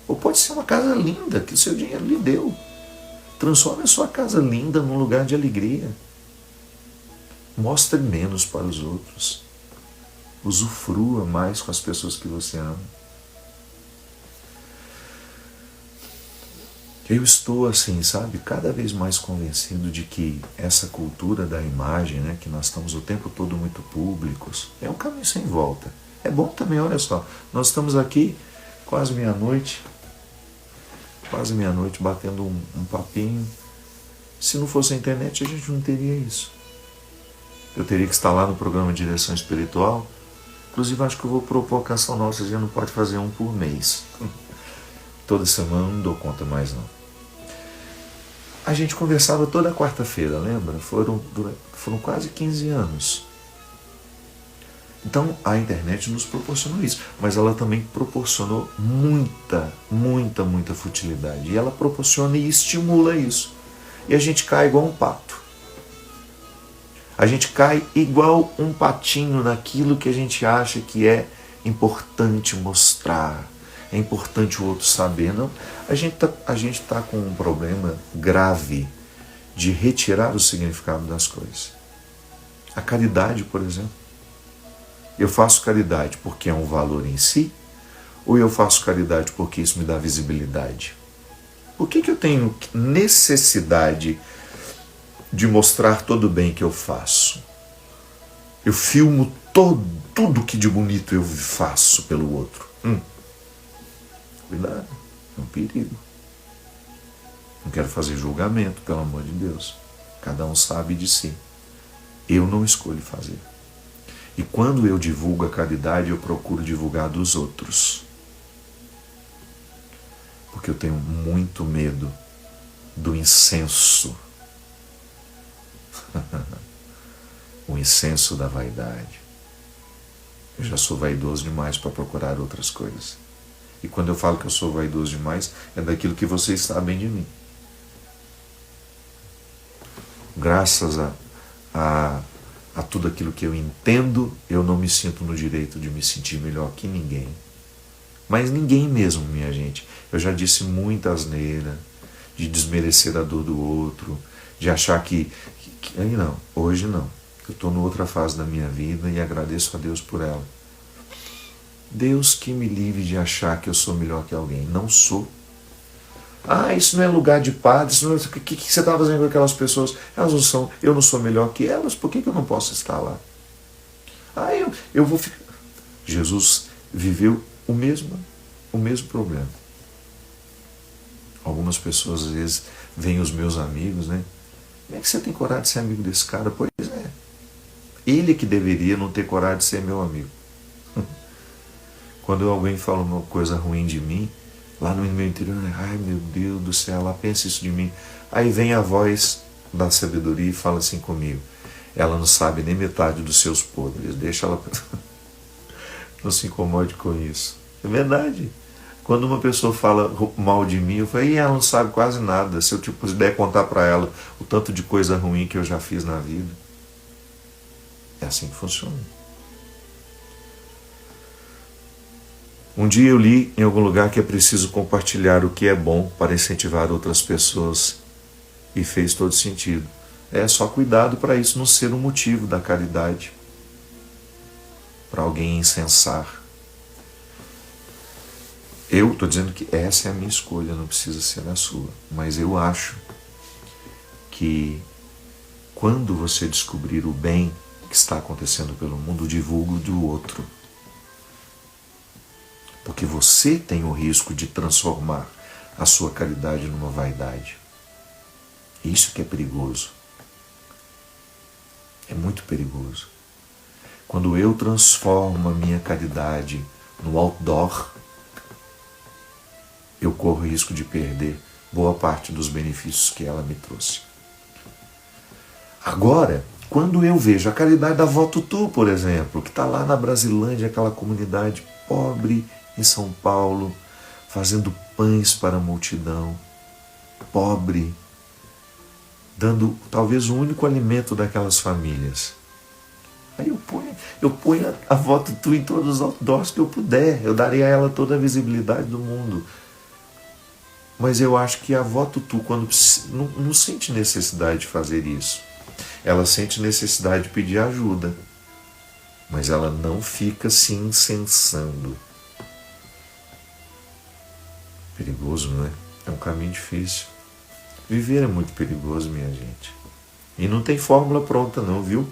Ou pode ser uma casa linda que o seu dinheiro lhe deu. Transforme a sua casa linda num lugar de alegria. Mostre menos para os outros. Usufrua mais com as pessoas que você ama. Eu estou assim, sabe, cada vez mais convencido de que essa cultura da imagem, né, que nós estamos o tempo todo muito públicos, é um caminho sem volta. É bom também, olha só, nós estamos aqui quase meia-noite, batendo um papinho. Se não fosse a internet, a gente não teria isso. Eu teria que estar lá no programa de Direção Espiritual. Inclusive, acho que eu vou propor a canção nossa, a gente não pode fazer um por mês. toda semana não dou conta mais não. A gente conversava toda quarta-feira, lembra? Foram quase 15 anos. Então a internet nos proporcionou isso, mas ela também proporcionou muita futilidade. E ela proporciona e estimula isso. E a gente cai igual um pato. A gente cai igual um patinho naquilo que a gente acha que é importante mostrar, é importante o outro saber. Não, a gente tá com um problema grave de retirar o significado das coisas. A caridade, por exemplo. Eu faço caridade porque é um valor em si? Ou eu faço caridade porque isso me dá visibilidade? Por que eu tenho necessidade de mostrar todo o bem que eu faço? Eu filmo tudo que de bonito eu faço pelo outro. Cuidado, é um perigo. Não quero fazer julgamento, pelo amor de Deus. Cada um sabe de si. Eu não escolho fazer. E quando eu divulgo a caridade, eu procuro divulgar dos outros. Porque eu tenho muito medo do incenso. O incenso da vaidade. Eu já sou vaidoso demais para procurar outras coisas. E quando eu falo que eu sou vaidoso demais, é daquilo que vocês sabem de mim. Graças a tudo aquilo que eu entendo, eu não me sinto no direito de me sentir melhor que ninguém. Mas ninguém mesmo, minha gente. Eu já disse muita asneira, de desmerecer a dor do outro, de achar que aí não, hoje não. Eu estou em outra fase da minha vida e agradeço a Deus por ela. Deus que me livre de achar que eu sou melhor que alguém. Não sou. Isso não é lugar de padre, isso não é... O que você está fazendo com aquelas pessoas? Elas não são, eu não sou melhor que elas, por que eu não posso estar lá? Eu vou ficar... Jesus viveu o mesmo problema. Algumas pessoas às vezes veem os meus amigos, né? Como é que você tem coragem de ser amigo desse cara? Pois é. Ele que deveria não ter coragem de ser meu amigo. Quando alguém fala uma coisa ruim de mim, lá no meu interior, ai meu Deus do céu, lá pensa isso de mim. Aí vem a voz da sabedoria e fala assim comigo: ela não sabe nem metade dos seus podres, deixa ela... Não se incomode com isso. É verdade. Quando uma pessoa fala mal de mim, eu falo, ela não sabe quase nada. Se eu puder contar para ela o tanto de coisa ruim que eu já fiz na vida. É assim que funciona. Um dia eu li em algum lugar que é preciso compartilhar o que é bom para incentivar outras pessoas. E fez todo sentido. É só cuidado para isso não ser um motivo da caridade. Para alguém incensar. Eu estou dizendo que essa é a minha escolha, não precisa ser a sua. Mas eu acho que quando você descobrir o bem que está acontecendo pelo mundo, divulgue do outro. Porque você tem o risco de transformar a sua caridade numa vaidade. Isso que é perigoso. É muito perigoso. Quando eu transformo a minha caridade no outdoor, eu corro o risco de perder boa parte dos benefícios que ela me trouxe. Agora, quando eu vejo a caridade da Vó Tutu, por exemplo, que está lá na Brasilândia, aquela comunidade pobre em São Paulo, fazendo pães para a multidão, pobre, dando talvez o único alimento daquelas famílias. Aí eu ponho a Vó Tutu em todos os outdoors que eu puder, eu daria a ela toda a visibilidade do mundo. Mas eu acho que a Vó Tutu, quando não sente necessidade de fazer isso, ela sente necessidade de pedir ajuda, mas ela não fica se incensando. Perigoso, não é? É um caminho difícil. Viver é muito perigoso, minha gente. E não tem fórmula pronta não, viu?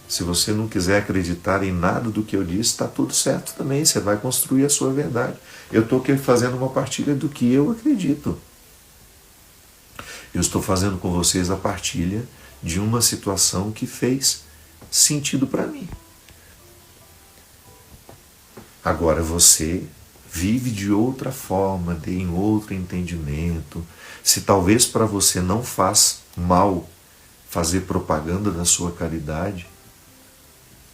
Se você não quiser acreditar em nada do que eu disse, está tudo certo também. Você vai construir a sua verdade. Eu estou aqui fazendo uma partilha do que eu acredito. Eu estou fazendo com vocês a partilha de uma situação que fez sentido para mim. Agora você vive de outra forma, tem outro entendimento. Se talvez para você não faz mal fazer propaganda da sua caridade,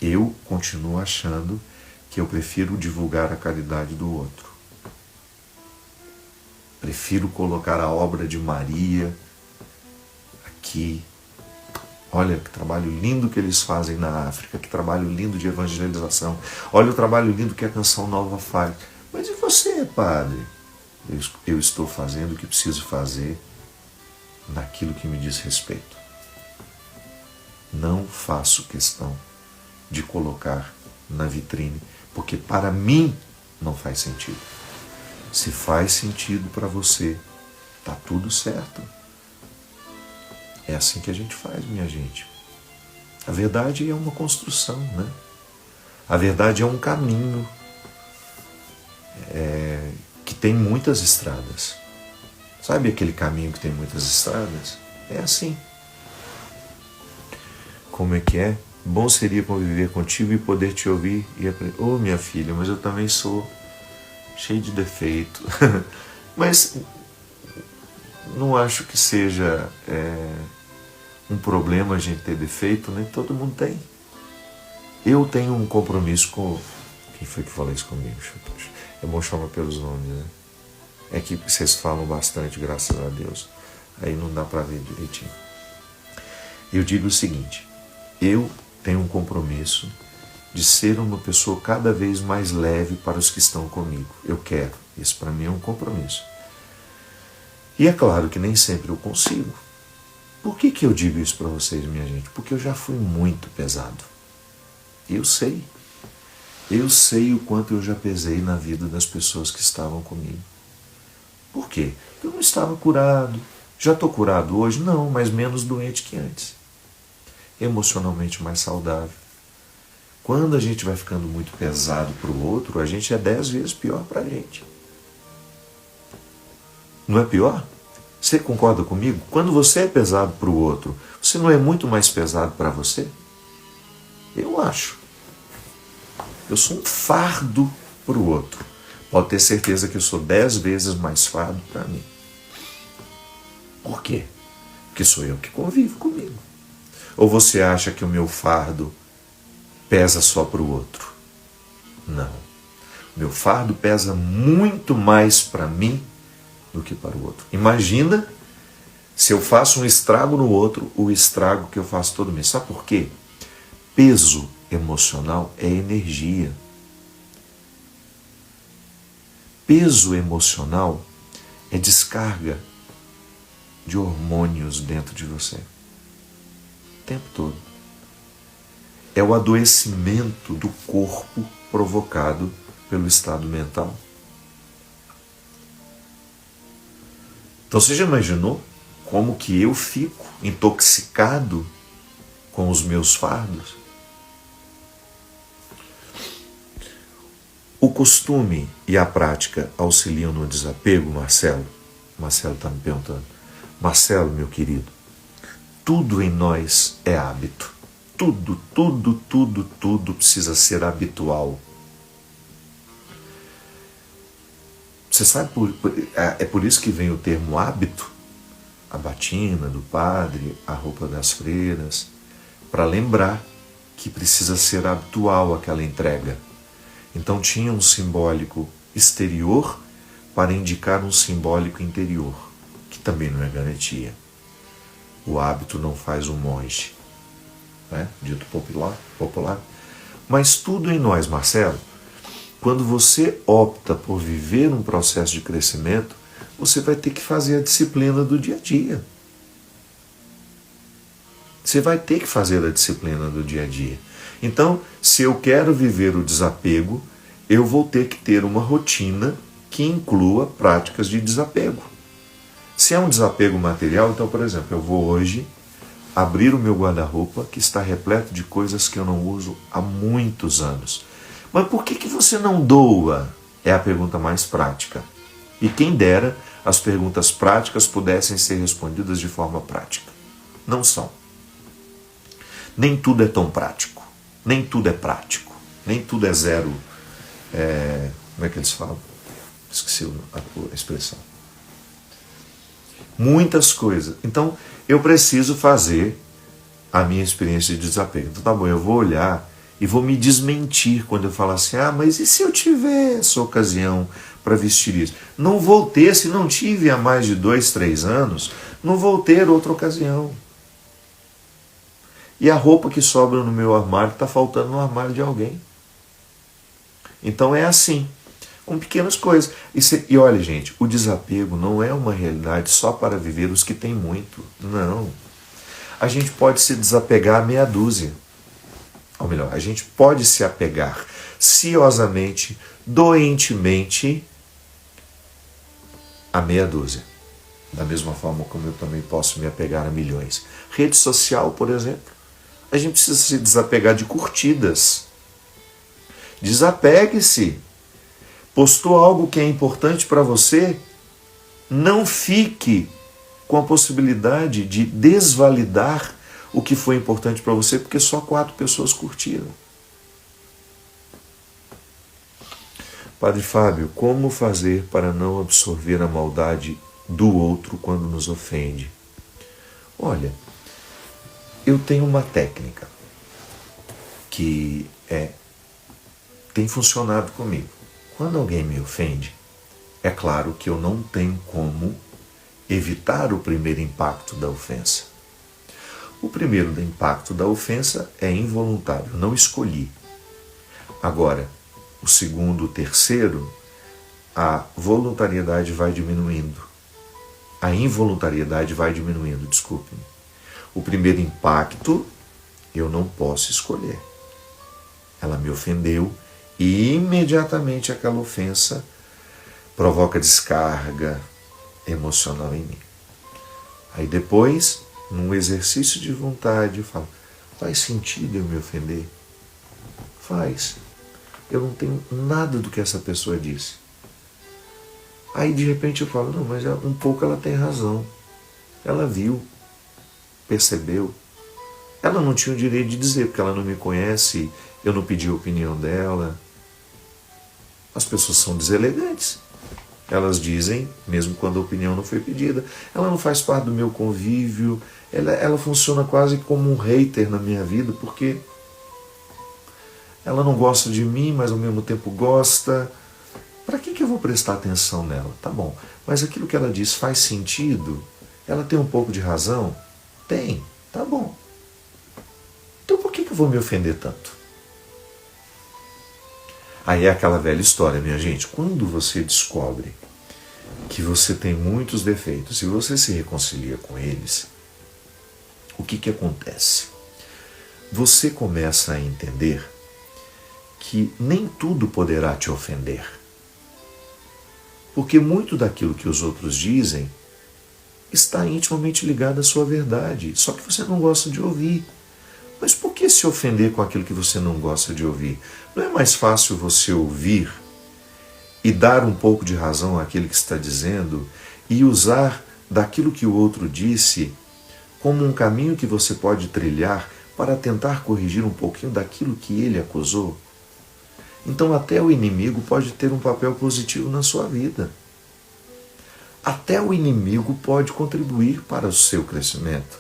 eu continuo achando que eu prefiro divulgar a caridade do outro. Prefiro colocar a obra de Maria aqui. Olha que trabalho lindo que eles fazem na África, que trabalho lindo de evangelização. Olha o trabalho lindo que a Canção Nova faz. Mas e você, padre? Eu estou fazendo o que preciso fazer naquilo que me diz respeito. Não faço questão de colocar na vitrine, porque para mim não faz sentido. Se faz sentido para você, tá tudo certo. É assim que a gente faz, minha gente. A verdade é uma construção, né? A verdade é um caminho que tem muitas estradas. Sabe aquele caminho que tem muitas estradas? É assim. Como é que é? Bom seria conviver contigo e poder te ouvir e aprender. Oh, minha filha, mas eu também sou cheio de defeito. Mas não acho que seja um problema a gente ter defeito, nem todo mundo tem. Eu tenho um compromisso com... Quem foi que falou isso comigo? É bom chamar pelos nomes, né? É que vocês falam bastante, graças a Deus. Aí não dá para ver direitinho. Eu digo o seguinte: eu tenho um compromisso de ser uma pessoa cada vez mais leve para os que estão comigo. Eu quero. Isso para mim é um compromisso. E é claro que nem sempre eu consigo. Por que eu digo isso para vocês, minha gente? Porque eu já fui muito pesado. Eu sei. Eu sei o quanto eu já pesei na vida das pessoas que estavam comigo. Por quê? Eu não estava curado. Já estou curado hoje? Não, mas menos doente que antes. Emocionalmente mais saudável. Quando a gente vai ficando muito pesado para o outro, a gente é 10 vezes pior para a gente. Não é pior? Você concorda comigo? Quando você é pesado para o outro, você não é muito mais pesado para você? Eu acho. Eu sou um fardo para o outro. Pode ter certeza que eu sou 10 vezes mais fardo para mim. Por quê? Porque sou eu que convivo comigo. Ou você acha que o meu fardo pesa só para o outro? Não. Meu fardo pesa muito mais para mim do que para o outro. Imagina se eu faço um estrago no outro, o estrago que eu faço todo mês. Sabe por quê? Peso emocional é energia. Peso emocional é descarga de hormônios dentro de você. O tempo todo. É o adoecimento do corpo provocado pelo estado mental. Então você já imaginou como que eu fico intoxicado com os meus fardos? O costume e a prática auxiliam no desapego, Marcelo? Marcelo está me perguntando. Marcelo, meu querido, tudo em nós é hábito. Tudo precisa ser habitual. Você sabe, é por isso que vem o termo hábito, a batina do padre, a roupa das freiras, para lembrar que precisa ser habitual aquela entrega. Então tinha um simbólico exterior para indicar um simbólico interior, que também não é garantia. O hábito não faz um monge, né? Dito popular. Mas tudo em nós, Marcelo, quando você opta por viver um processo de crescimento, você vai ter que fazer a disciplina do dia a dia. Você vai ter que fazer a disciplina do dia a dia. Então, se eu quero viver o desapego, eu vou ter que ter uma rotina que inclua práticas de desapego. Se é um desapego material, então, por exemplo, eu vou hoje abrir o meu guarda-roupa que está repleto de coisas que eu não uso há muitos anos. Mas por que você não doa? É a pergunta mais prática. E quem dera as perguntas práticas pudessem ser respondidas de forma prática. Não são. Nem tudo é tão prático. Nem tudo é prático. Nem tudo é zero. Como é que eles falam? Esqueci a expressão. Muitas coisas. Então, eu preciso fazer a minha experiência de desapego. Então, tá bom, eu vou olhar e vou me desmentir quando eu falar assim, mas e se eu tiver essa ocasião para vestir isso? Não vou ter, se não tive há mais de 2, 3 anos, não vou ter outra ocasião. E a roupa que sobra no meu armário está faltando no armário de alguém. Então é assim, com pequenas coisas. E olha, gente, o desapego não é uma realidade só para viver os que têm muito. Não. A gente pode se desapegar a meia dúzia. Ou melhor, a gente pode se apegar ciosamente, doentemente, a meia dúzia. Da mesma forma como eu também posso me apegar a milhões. Rede social, por exemplo. A gente precisa se desapegar de curtidas. Desapegue-se. Postou algo que é importante para você? Não fique com a possibilidade de desvalidar o que foi importante para você porque só 4 pessoas curtiram. Padre Fábio, como fazer para não absorver a maldade do outro quando nos ofende? Olha, eu tenho uma técnica que tem funcionado comigo. Quando alguém me ofende, é claro que eu não tenho como evitar o primeiro impacto da ofensa. O primeiro impacto da ofensa é involuntário, não escolhi. Agora, o segundo, o terceiro, a voluntariedade vai diminuindo. A involuntariedade vai diminuindo, desculpe-me. O primeiro impacto, eu não posso escolher. Ela me ofendeu e imediatamente aquela ofensa provoca descarga emocional em mim. Aí depois, num exercício de vontade, eu falo, faz sentido eu me ofender? Faz. Eu não tenho nada do que essa pessoa disse. Aí de repente eu falo, não, mas um pouco ela tem razão. Ela viu, percebeu. Ela não tinha o direito de dizer, porque ela não me conhece, eu não pedi a opinião dela. As pessoas são deselegantes. Elas dizem, mesmo quando a opinião não foi pedida. Ela não faz parte do meu convívio. Ela funciona quase como um hater na minha vida, porque ela não gosta de mim, mas ao mesmo tempo gosta. Para que eu vou prestar atenção nela? Tá bom, mas aquilo que ela diz faz sentido? Ela tem um pouco de razão? Tem, tá bom. Então por que eu vou me ofender tanto? Aí é aquela velha história, minha gente. Quando você descobre que você tem muitos defeitos e você se reconcilia com eles, o que acontece? Você começa a entender que nem tudo poderá te ofender. Porque muito daquilo que os outros dizem está intimamente ligado à sua verdade, só que você não gosta de ouvir. Mas por que se ofender com aquilo que você não gosta de ouvir? Não é mais fácil você ouvir e dar um pouco de razão àquele que está dizendo e usar daquilo que o outro disse como um caminho que você pode trilhar para tentar corrigir um pouquinho daquilo que ele acusou? Então até o inimigo pode ter um papel positivo na sua vida. Até o inimigo pode contribuir para o seu crescimento.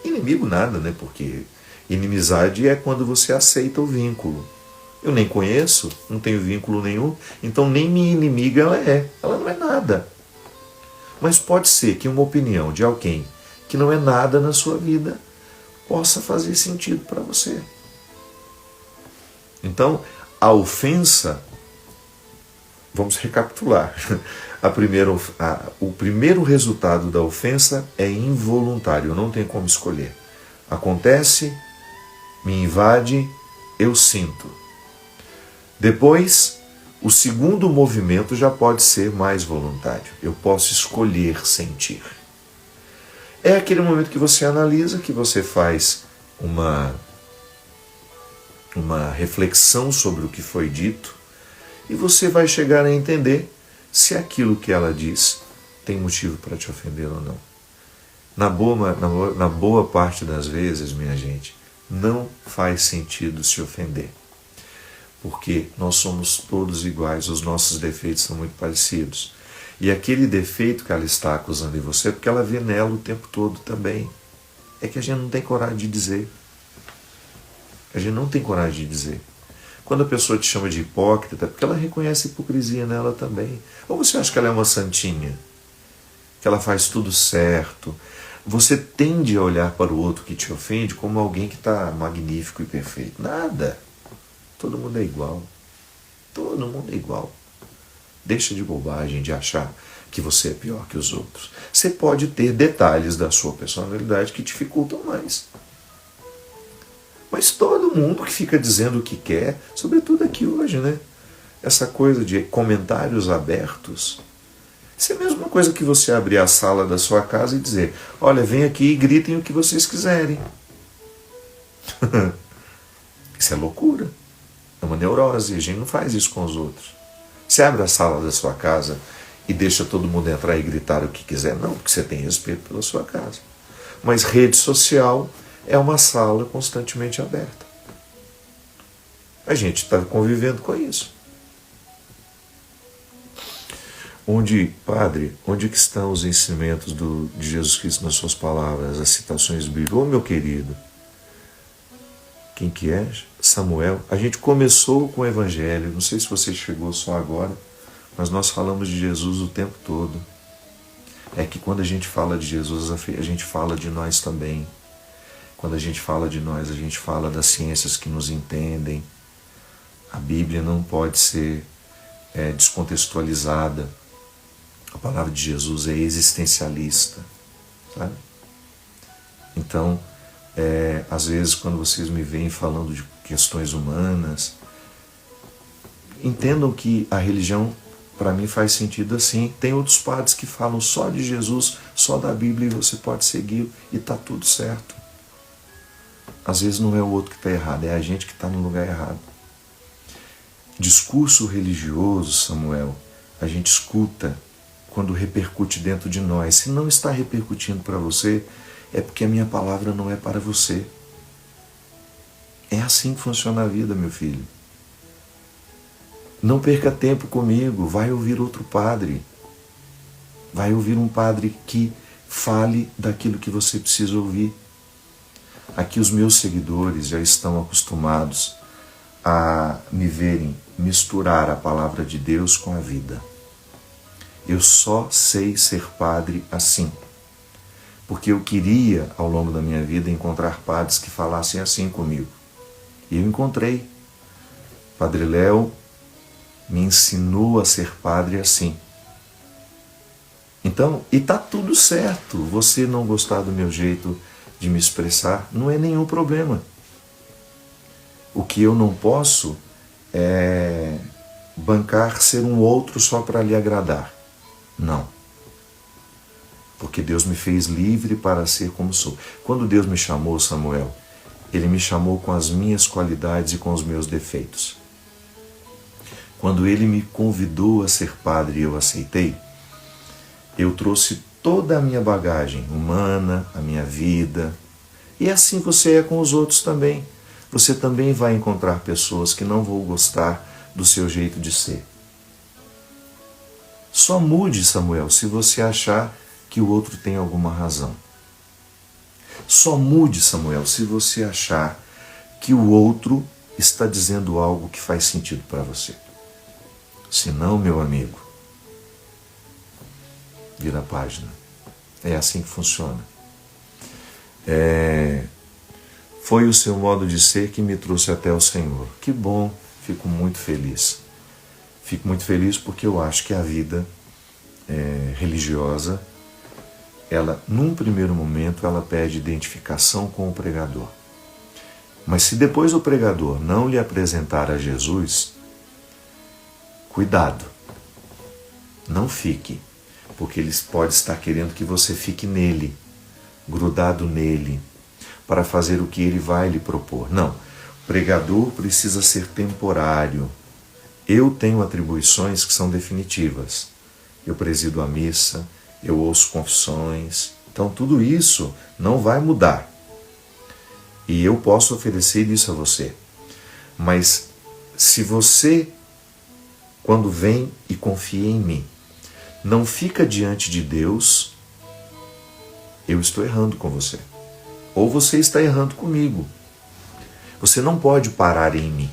Inimigo nada, né? Porque inimizade é quando você aceita o vínculo. Eu nem conheço, não tenho vínculo nenhum, então nem minha inimiga ela é. Ela não é nada. Mas pode ser que uma opinião de alguém que não é nada na sua vida possa fazer sentido para você. Então, a ofensa, vamos recapitular. O primeiro resultado da ofensa é involuntário, eu não tenho como escolher. Acontece, me invade, eu sinto. Depois, o segundo movimento já pode ser mais voluntário. Eu posso escolher sentir. É aquele momento que você analisa, que você faz uma reflexão sobre o que foi dito e você vai chegar a entender se aquilo que ela diz tem motivo para te ofender ou não. Na boa parte das vezes, minha gente, não faz sentido se ofender. porque nós somos todos iguais, os nossos defeitos são muito parecidos. E aquele defeito que ela está acusando em você, porque ela vê nela o tempo todo também, é que a gente não tem coragem de dizer. A gente não tem coragem de dizer. Quando a pessoa te chama de hipócrita, é porque ela reconhece a hipocrisia nela também. Ou você acha que ela é uma santinha? Que ela faz tudo certo? Você tende a olhar para o outro que te ofende como alguém que está magnífico e perfeito. Nada. Todo mundo é igual. Todo mundo é igual. Deixa de bobagem de achar que você é pior que os outros. Você pode ter detalhes da sua personalidade que dificultam mais. Mas todo mundo que fica dizendo o que quer, sobretudo aqui hoje, né? Essa coisa de comentários abertos. Isso é a mesma coisa que você abrir a sala da sua casa e dizer: olha, vem aqui e gritem o que vocês quiserem. Isso é loucura. É uma neurose. A gente não faz isso com os outros. Você abre a sala da sua casa e deixa todo mundo entrar e gritar o que quiser? Não, porque você tem respeito pela sua casa. Mas rede social é uma sala constantemente aberta. A gente está convivendo com isso. Padre, onde que estão os ensinamentos de Jesus Cristo nas suas palavras, as citações bíblicas? Ô, meu querido, quem que é? Samuel. A gente começou com o Evangelho, não sei se você chegou só agora, mas nós falamos de Jesus o tempo todo. É que quando a gente fala de Jesus, a gente fala de nós também. Quando a gente fala de nós, a gente fala das ciências que nos entendem. A Bíblia não pode ser descontextualizada. A palavra de Jesus é existencialista, sabe? Então, às vezes, quando vocês me veem falando de questões humanas, entendam que a religião, para mim, faz sentido assim. Tem outros padres que falam só de Jesus, só da Bíblia, e você pode seguir e está tudo certo. Às vezes não é o outro que está errado, é a gente que está no lugar errado. Discurso religioso, Samuel, a gente escuta quando repercute dentro de nós. Se não está repercutindo para você, é porque a minha palavra não é para você. É assim que funciona a vida, meu filho. Não perca tempo comigo, vai ouvir outro padre. Vai ouvir um padre que fale daquilo que você precisa ouvir. Aqui os meus seguidores já estão acostumados a me verem misturar a palavra de Deus com a vida. Eu só sei ser padre assim, porque eu queria, ao longo da minha vida, encontrar padres que falassem assim comigo. E eu encontrei. Padre Léo me ensinou a ser padre assim. Então, e tá tudo certo. Você não gostar do meu jeito de me expressar, não é nenhum problema. O que eu não posso é bancar ser um outro só para lhe agradar. Não. Porque Deus me fez livre para ser como sou. Quando Deus me chamou, Samuel, Ele me chamou com as minhas qualidades e com os meus defeitos. Quando Ele me convidou a ser padre e eu aceitei, eu trouxe toda a minha bagagem humana, a minha vida. E assim você é com os outros também. Você também vai encontrar pessoas que não vão gostar do seu jeito de ser. Só mude, Samuel, se você achar que o outro tem alguma razão. Só mude, Samuel, se você achar que o outro está dizendo algo que faz sentido para você. Se não, meu amigo, vira a página. É assim que funciona. Foi o seu modo de ser que me trouxe até o Senhor. Que bom, fico muito feliz. Fico muito feliz porque eu acho que a vida religiosa, ela, num primeiro momento, ela pede identificação com o pregador. Mas se depois o pregador não lhe apresentar a Jesus, cuidado, não fique, porque ele pode estar querendo que você fique nele, grudado nele, para fazer o que ele vai lhe propor. Não, o pregador precisa ser temporário. Eu tenho atribuições que são definitivas. Eu presido a missa, eu ouço confissões, então tudo isso não vai mudar. E eu posso oferecer isso a você. Mas se você, quando vem e confia em mim, não fica diante de Deus, eu estou errando com você. Ou você está errando comigo. Você não pode parar em mim.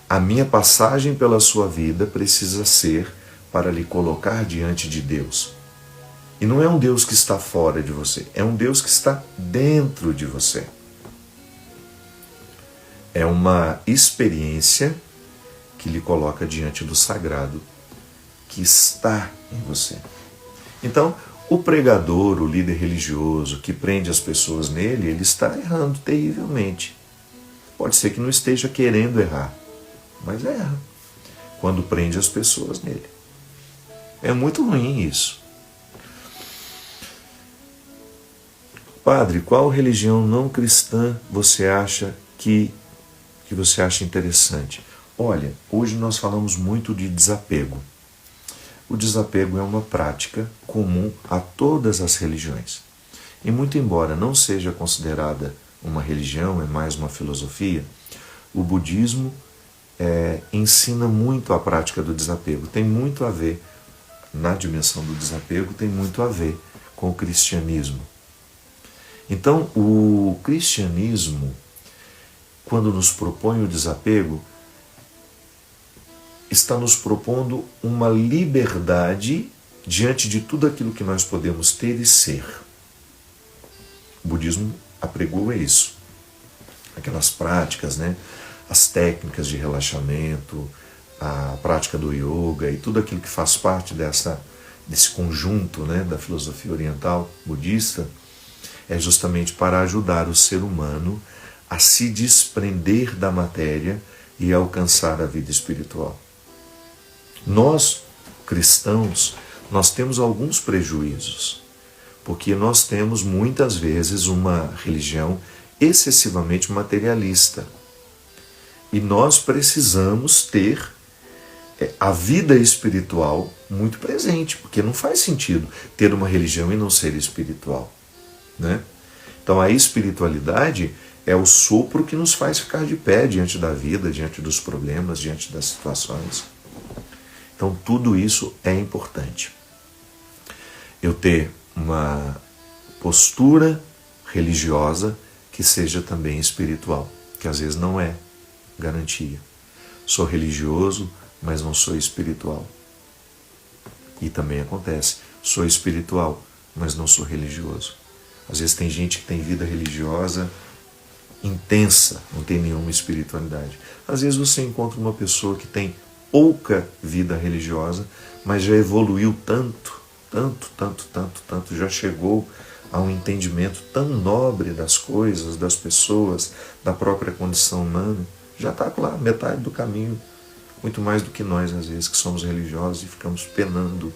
A minha passagem pela sua vida precisa ser para lhe colocar diante de Deus. E não é um Deus que está fora de você, é um Deus que está dentro de você. É uma experiência que lhe coloca diante do sagrado que está em você. Então, o pregador, o líder religioso que prende as pessoas nele, ele está errando terrivelmente. Pode ser que não esteja querendo errar, mas erra quando prende as pessoas nele. É muito ruim isso. Padre, qual religião não cristã você acha que você acha interessante? Olha, hoje nós falamos muito de desapego. O desapego é uma prática comum a todas as religiões. E muito embora não seja considerada uma religião, é mais uma filosofia, o budismo ensina muito a prática do desapego. Tem muito a ver, na dimensão do desapego, tem muito a ver com o cristianismo. Então, o cristianismo, quando nos propõe o desapego, está nos propondo uma liberdade diante de tudo aquilo que nós podemos ter e ser. O budismo apregou isso. Aquelas práticas, né? As técnicas de relaxamento, a prática do yoga e tudo aquilo que faz parte desse conjunto, né, da filosofia oriental budista, é justamente para ajudar o ser humano a se desprender da matéria e alcançar a vida espiritual. Nós, cristãos, nós temos alguns prejuízos, porque nós temos muitas vezes uma religião excessivamente materialista. E nós precisamos ter a vida espiritual muito presente, porque não faz sentido ter uma religião e não ser espiritual, né? Então a espiritualidade é o sopro que nos faz ficar de pé diante da vida, diante dos problemas, diante das situações. Então tudo isso é importante. Eu ter uma postura religiosa que seja também espiritual, que às vezes não é garantia. Sou religioso, mas não sou espiritual. E também acontece, sou espiritual, mas não sou religioso. Às vezes tem gente que tem vida religiosa intensa, não tem nenhuma espiritualidade. Às vezes você encontra uma pessoa que tem pouca vida religiosa, mas já evoluiu tanto, já chegou a um entendimento tão nobre das coisas, das pessoas, da própria condição humana, já está lá, metade do caminho, muito mais do que nós, às vezes, que somos religiosos e ficamos penando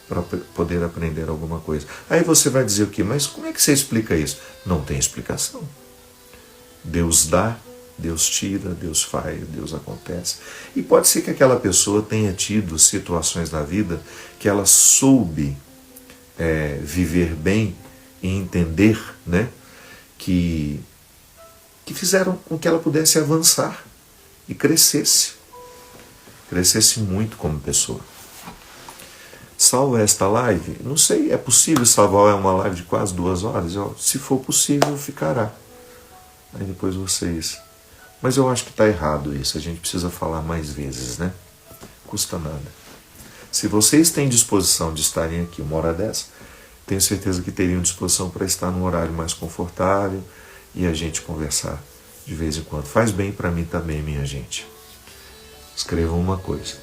para poder aprender alguma coisa. Aí você vai dizer o quê? Mas como é que você explica isso? Não tem explicação. Deus dá, Deus tira, Deus faz, Deus acontece. E pode ser que aquela pessoa tenha tido situações na vida que ela soube viver bem e entender, né, que fizeram com que ela pudesse avançar e crescesse muito como pessoa. Salva esta live? Não sei, é possível salvar uma live de quase 2 horas? Se for possível, ficará. Aí depois vocês... Mas eu acho que está errado isso, a gente precisa falar mais vezes, né? Custa nada. Se vocês têm disposição de estarem aqui 1h10, tenho certeza que teriam disposição para estar num horário mais confortável e a gente conversar de vez em quando. Faz bem para mim também, minha gente. Escrevam uma coisa.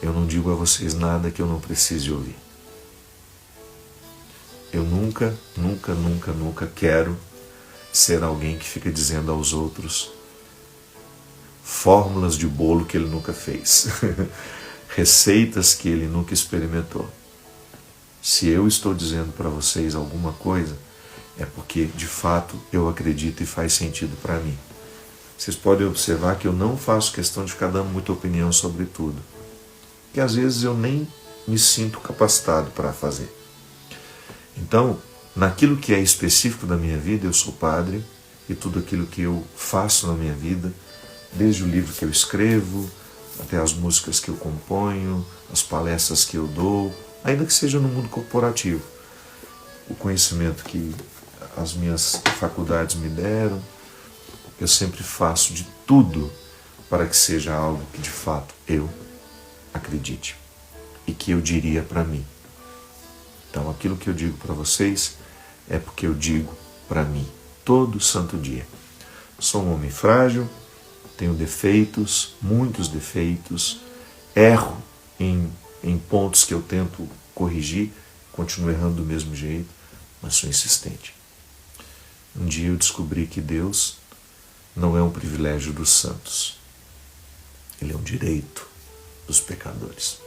Eu não digo a vocês nada que eu não precise ouvir. Eu nunca quero ser alguém que fica dizendo aos outros fórmulas de bolo que ele nunca fez, receitas que ele nunca experimentou. Se eu estou dizendo para vocês alguma coisa, é porque de fato eu acredito e faz sentido para mim. Vocês podem observar que eu não faço questão de ficar dando muita opinião sobre tudo, que às vezes eu nem me sinto capacitado para fazer. Então, naquilo que é específico da minha vida, eu sou padre, e tudo aquilo que eu faço na minha vida desde o livro que eu escrevo, até as músicas que eu componho, as palestras que eu dou, ainda que seja no mundo corporativo. O conhecimento que as minhas faculdades me deram, eu sempre faço de tudo para que seja algo que de fato eu acredite e que eu diria para mim. Então aquilo que eu digo para vocês é porque eu digo para mim todo santo dia. Sou um homem frágil, tenho defeitos, muitos defeitos, erro em pontos que eu tento corrigir, continuo errando do mesmo jeito, mas sou insistente. Um dia eu descobri que Deus não é um privilégio dos santos, Ele é um direito dos pecadores.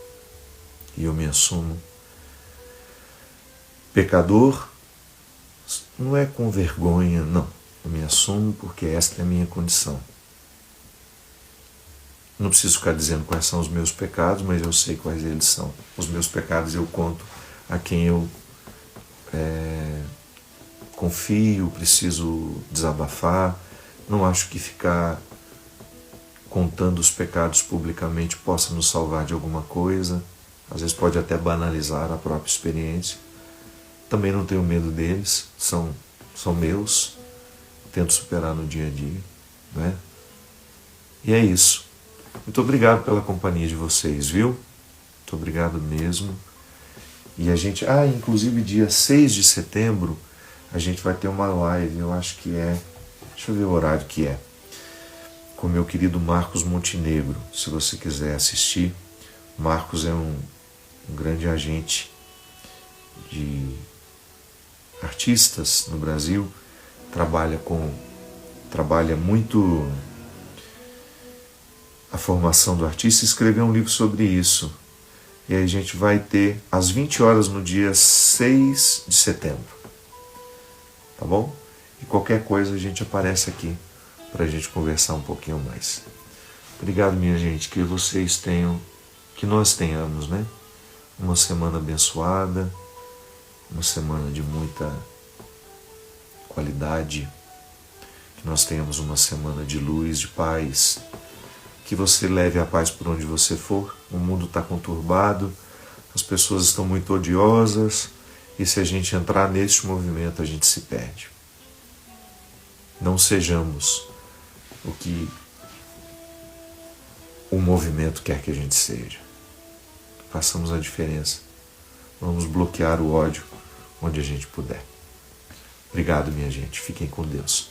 E eu me assumo pecador, não é com vergonha, não. Eu me assumo porque esta é a minha condição. Não preciso ficar dizendo quais são os meus pecados, mas eu sei quais eles são. Os meus pecados eu conto a quem eu confio, preciso desabafar. Não acho que ficar contando os pecados publicamente possa nos salvar de alguma coisa. Às vezes pode até banalizar a própria experiência. Também não tenho medo deles, são meus. Tento superar no dia a dia, né? E é isso. Muito obrigado pela companhia de vocês, viu? Muito obrigado mesmo. E a gente, inclusive dia 6 de setembro, a gente vai ter uma live, eu acho que deixa eu ver o horário que é, com o meu querido Marcos Montenegro. Se você quiser assistir, Marcos é um grande agente de artistas no Brasil, trabalha muito a formação do artista, escreveu um livro sobre isso. E aí a gente vai ter às 20 horas no dia 6 de setembro. Tá bom? E qualquer coisa a gente aparece aqui para a gente conversar um pouquinho mais. Obrigado, minha gente, que vocês tenham, que nós tenhamos, né? Uma semana abençoada, uma semana de muita qualidade, que nós tenhamos uma semana de luz, de paz, que você leve a paz por onde você for. O mundo está conturbado, as pessoas estão muito odiosas, e se a gente entrar neste movimento, a gente se perde. Não sejamos o que o movimento quer que a gente seja. Façamos a diferença. Vamos bloquear o ódio onde a gente puder. Obrigado, minha gente. Fiquem com Deus.